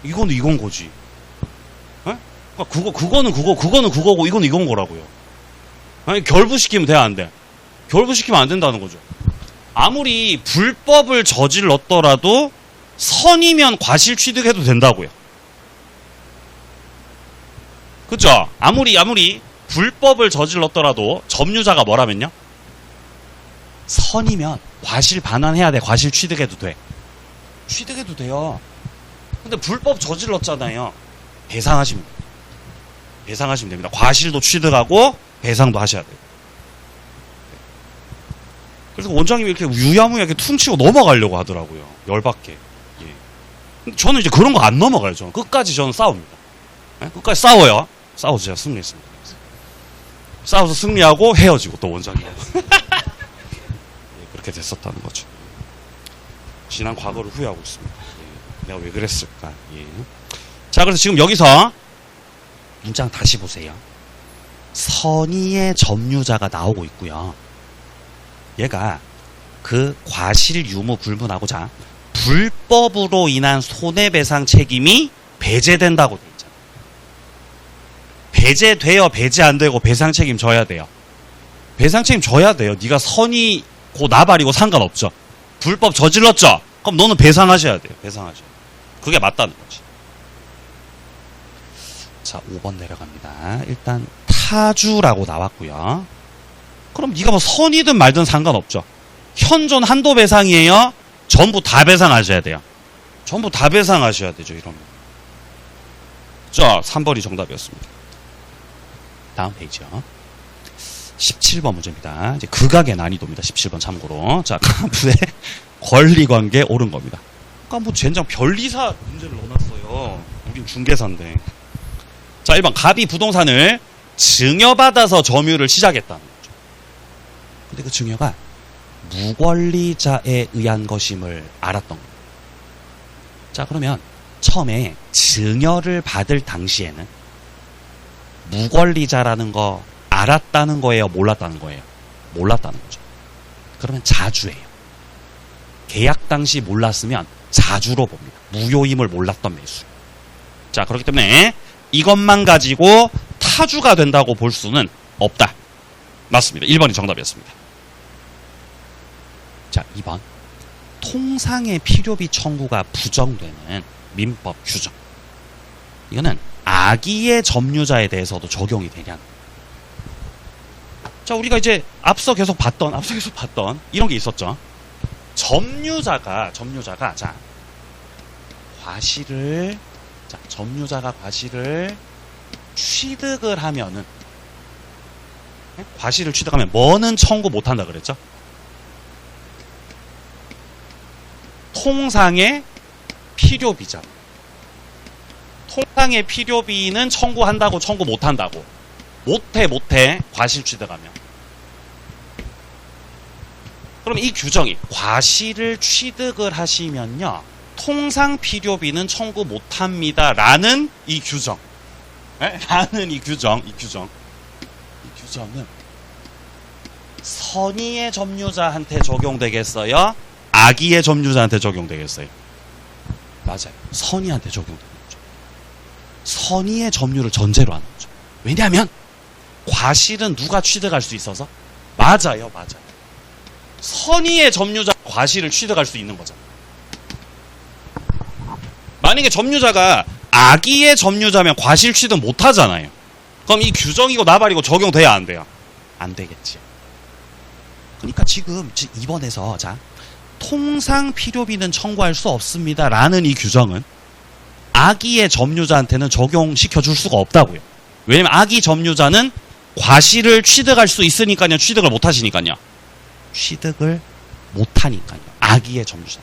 이거는 이건 거지. 그러니까 그거는 그거고, 이건 이건 거라고요. 아니, 결부시키면 돼, 안 돼? 결부시키면 안 된다는 거죠. 아무리 불법을 저질렀더라도 선이면 과실 취득해도 된다고요. 그죠? 아무리 불법을 저질렀더라도 점유자가 뭐라면요? 선이면 과실 반환해야 돼. 과실 취득해도 돼. 취득해도 돼요. 근데 불법 저질렀잖아요. 배상하시면 됩니다. 과실도 취득하고 배상도 하셔야 돼요. 그래서 원장님이 이렇게 유야무야 이렇게 퉁치고 넘어가려고 하더라고요. 열받게. 예. 근데 저는 이제 그런 거 안 넘어가요. 저는 끝까지 싸웁니다. 네? 끝까지 싸워요. 싸워서 제가 승리했습니다. 싸워서 승리하고 헤어지고 또 원장님하고. 예, 그렇게 됐었다는 거죠. 지난 과거를 후회하고 있습니다. 예. 내가 왜 그랬을까. 예. 자, 그래서 지금 여기서 문장 다시 보세요. 선의의 점유자가 나오고 있고요. 얘가 그 과실 유무 불문하고자 불법으로 인한 손해배상 책임이 배제된다고 돼 있잖아. 배제돼요? 배제 안 되고 배상 책임 져야 돼요? 배상 책임 져야 돼요. 네가 선의고 나발이고 상관없죠. 불법 저질렀죠? 그럼 너는 배상하셔야 돼요. 배상하셔야 돼요. 그게 맞다는 거지. 자, 5번 내려갑니다. 일단 타주라고 나왔고요. 그럼 네가 뭐 선이든 말든 상관없죠. 현존 한도 배상이에요. 전부 다 배상하셔야 돼요. 전부 다 배상하셔야 되죠, 이러면. 자, 3번이 정답이었습니다. 다음 페이지요. 17번 문제입니다. 이제 극악의 난이도입니다. 17번 참고로. 자, 가부의 권리관계 옳은 겁니다. 그러니까 뭐 젠장 변리사 문제를 넣어놨어요. 우린 중개사인데. 자, 1번 갑이 부동산을 증여받아서 점유를 시작했다는 거죠. 근데 그 증여가 무권리자에 의한 것임을 알았던 겁니다. 자, 그러면 처음에 증여를 받을 당시에는 무권리자라는 거 알았다는 거예요? 몰랐다는 거예요? 몰랐다는 거죠. 그러면 자주예요. 계약 당시 몰랐으면 자주로 봅니다. 무효임을 몰랐던 매수. 자, 그렇기 때문에 이것만 가지고 타주가 된다고 볼 수는 없다. 맞습니다. 1번이 정답이었습니다. 자, 2번. 통상의 필요비 청구가 부정되는 민법 규정. 이거는 악의의 점유자에 대해서도 적용이 되냐. 자, 우리가 이제 앞서 계속 봤던 이런 게 있었죠. 점유자가 점유자가 과실을 취득을 하면은, 과실을 취득하면 뭐는 청구 못 한다 그랬죠? 통상의 필요비자. 통상의 필요비는 청구한다고 청구 못 한다고. 못해. 과실 취득하면. 그럼 이 규정이 과실을 취득을 하시면요. 통상 필요비는 청구 못 합니다. 라는 이 규정. 라는 이 규정은 선의의 점유자한테 적용되겠어요? 악의의 점유자한테 적용되겠어요? 맞아요. 선의한테 적용되는 거죠. 선의의 점유를 전제로 하는 거죠. 왜냐하면 과실은 누가 취득할 수 있어서? 맞아요. 선의의 점유자 과실을 취득할 수 있는 거잖아요. 만약에 점유자가 악의의 점유자면 과실 취득 못 하잖아요. 그럼 이 규정이고 나발이고 적용돼야 안 돼요? 안 되겠지. 그러니까 지금 2번에서 자, 통상 필요비는 청구할 수 없습니다. 라는 이 규정은 악의의 점유자한테는 적용시켜 줄 수가 없다고요. 왜냐면 악의 점유자는 과실을 취득할 수 있으니까요. 취득을 못 하시니까요. 취득을 못 하니까요. 악의의 점유자.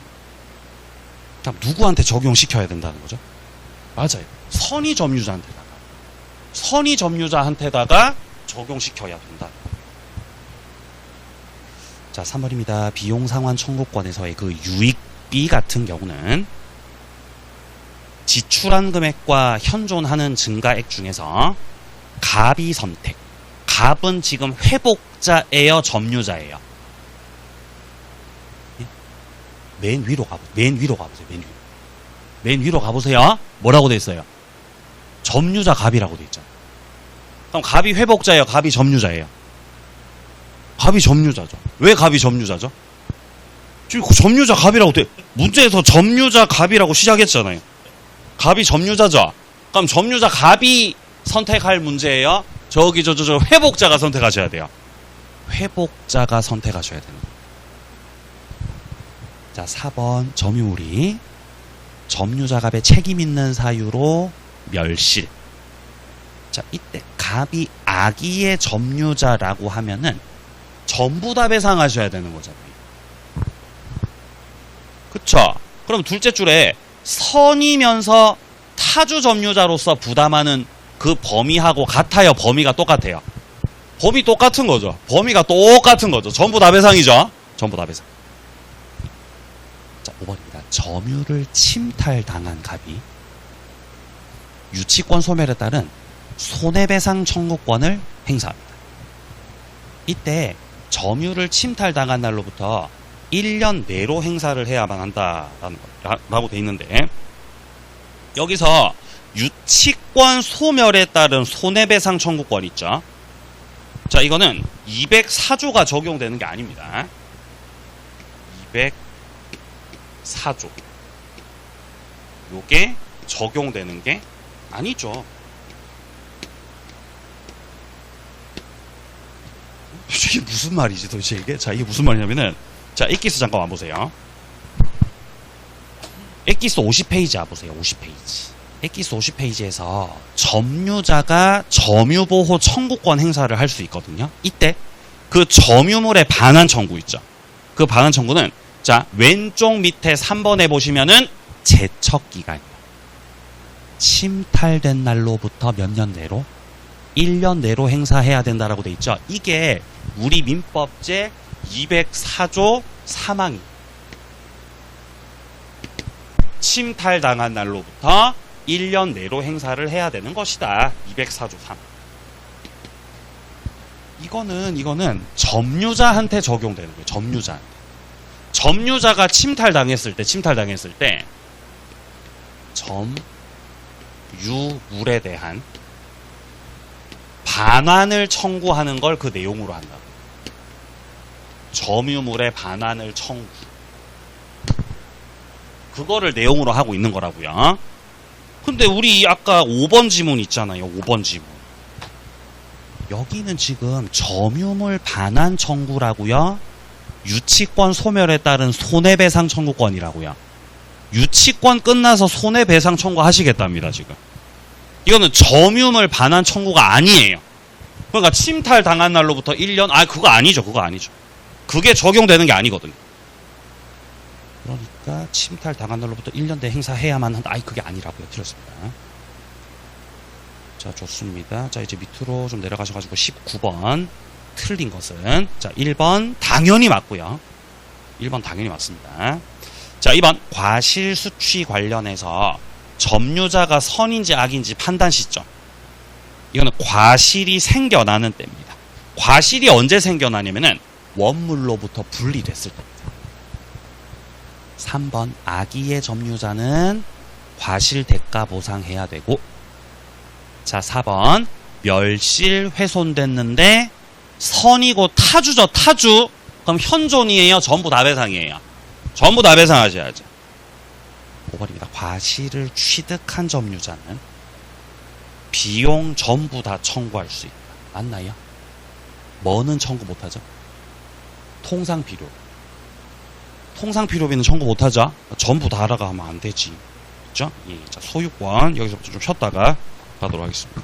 그럼 누구한테 적용시켜야 된다는 거죠? 맞아요. 선의 점유자한테다가 적용시켜야 된다. 자, 3번입니다. 비용상환 청구권에서의 그 유익비 같은 경우는 지출한 금액과 현존하는 증가액 중에서 갑이 선택. 갑은 지금 회복자예요, 점유자예요? 맨 위로 가보세요. 맨 위로 가보세요. 뭐라고 돼 있어요? 점유자 갑이라고 돼 있잖아요. 그럼 갑이 회복자예요, 갑이 점유자예요? 갑이 점유자죠. 왜 갑이 점유자죠? 지금 점유자 갑이라고 돼. 문제에서 점유자 갑이라고 시작했잖아요. 갑이 점유자죠. 그럼 점유자 갑이 선택할 문제예요? 저 회복자가 선택하셔야 돼요. 회복자가 선택하셔야 되는 거예요. 자, 4번 점유물이 점유자 갑의 책임 있는 사유로 멸실. 자, 이때 갑이 악의의 점유자라고 하면은 전부 다 배상하셔야 되는 거잖아요. 그쵸? 그럼 둘째 줄에 선이면서 타주 점유자로서 부담하는 그 범위하고 같아요? 범위가 똑같아요? 범위 똑같은 거죠. 범위가 똑같은 거죠. 전부 다 배상이죠. 전부 다 배상. 자, 5번입니다. 점유를 침탈당한 갑이 유치권 소멸에 따른 손해배상 청구권을 행사합니다. 이때 점유를 침탈당한 날로부터 1년 내로 행사를 해야만 한다라고 돼 있는데, 여기서 유치권 소멸에 따른 손해배상 청구권 있죠. 자, 이거는 204조가 적용되는 게 아닙니다. 204조. 요게 적용되는 게 아니죠. 이게 무슨 말이지 도대체 이게? 자, 이게 무슨 말이냐면은, 자, 엑기스 잠깐만 보세요. 엑기스 50페이지 보세요. 50페이지. 엑기스 50페이지에서 점유자가 점유보호 청구권 행사를 할 수 있거든요. 이때 그 점유물의 반환 청구 있죠. 그 반환 청구는, 자, 왼쪽 밑에 3번에 보시면은 제척기간이요. 침탈된 날로부터 몇 년 내로? 1년 내로 행사해야 된다라고 돼 있죠. 이게 우리 민법제 204조 3항이 침탈당한 날로부터 1년 내로 행사를 해야 되는 것이다. 204조 3. 이거는 점유자한테 적용되는 거예요. 점유자한테. 점유자가 침탈당했을 때 점유물에 대한 반환을 청구하는 걸 그 내용으로 한다. 점유물의 반환을 청구. 그거를 내용으로 하고 있는 거라고요. 근데 우리 아까 5번 지문 있잖아요. 5번 지문. 여기는 지금 점유물 반환 청구라고요. 유치권 소멸에 따른 손해배상 청구권이라고요. 유치권 끝나서 손해배상 청구하시겠답니다. 지금. 이거는 점유물 반환 청구가 아니에요. 그러니까 침탈 당한 날로부터 1년, 그거 아니죠. 그게 적용되는 게 아니거든요. 그러니까 침탈 당한 날로부터 1년 내 행사해야만 한다. 그게 아니라고요. 틀렸습니다. 자, 좋습니다. 자, 이제 밑으로 좀 내려가셔가지고 19번 틀린 것은, 자, 1번 당연히 맞고요. 1번 당연히 맞습니다. 자, 2번 과실수취 관련해서 점유자가 선인지 악인지 판단 시점. 이거는 과실이 생겨나는 때입니다. 과실이 언제 생겨나냐면은 원물로부터 분리됐을 때입니다. 3번 악의의 점유자는 과실 대가 보상해야 되고, 자, 4번 멸실 훼손됐는데 선이고 타주죠. 타주. 그럼 현존이에요? 전부 다 배상이에요? 전부 다 배상하셔야죠. 5번입니다. 과실을 취득한 점유자는 비용 전부 다 청구할 수 있다. 맞나요? 뭐는 청구 못하죠? 통상필요. 통상필요비는 청구 못하죠? 전부 다 하라고 하면 안 되지. 그죠? 예, 자, 소유권 여기서부터 좀 쉬었다가 가도록 하겠습니다.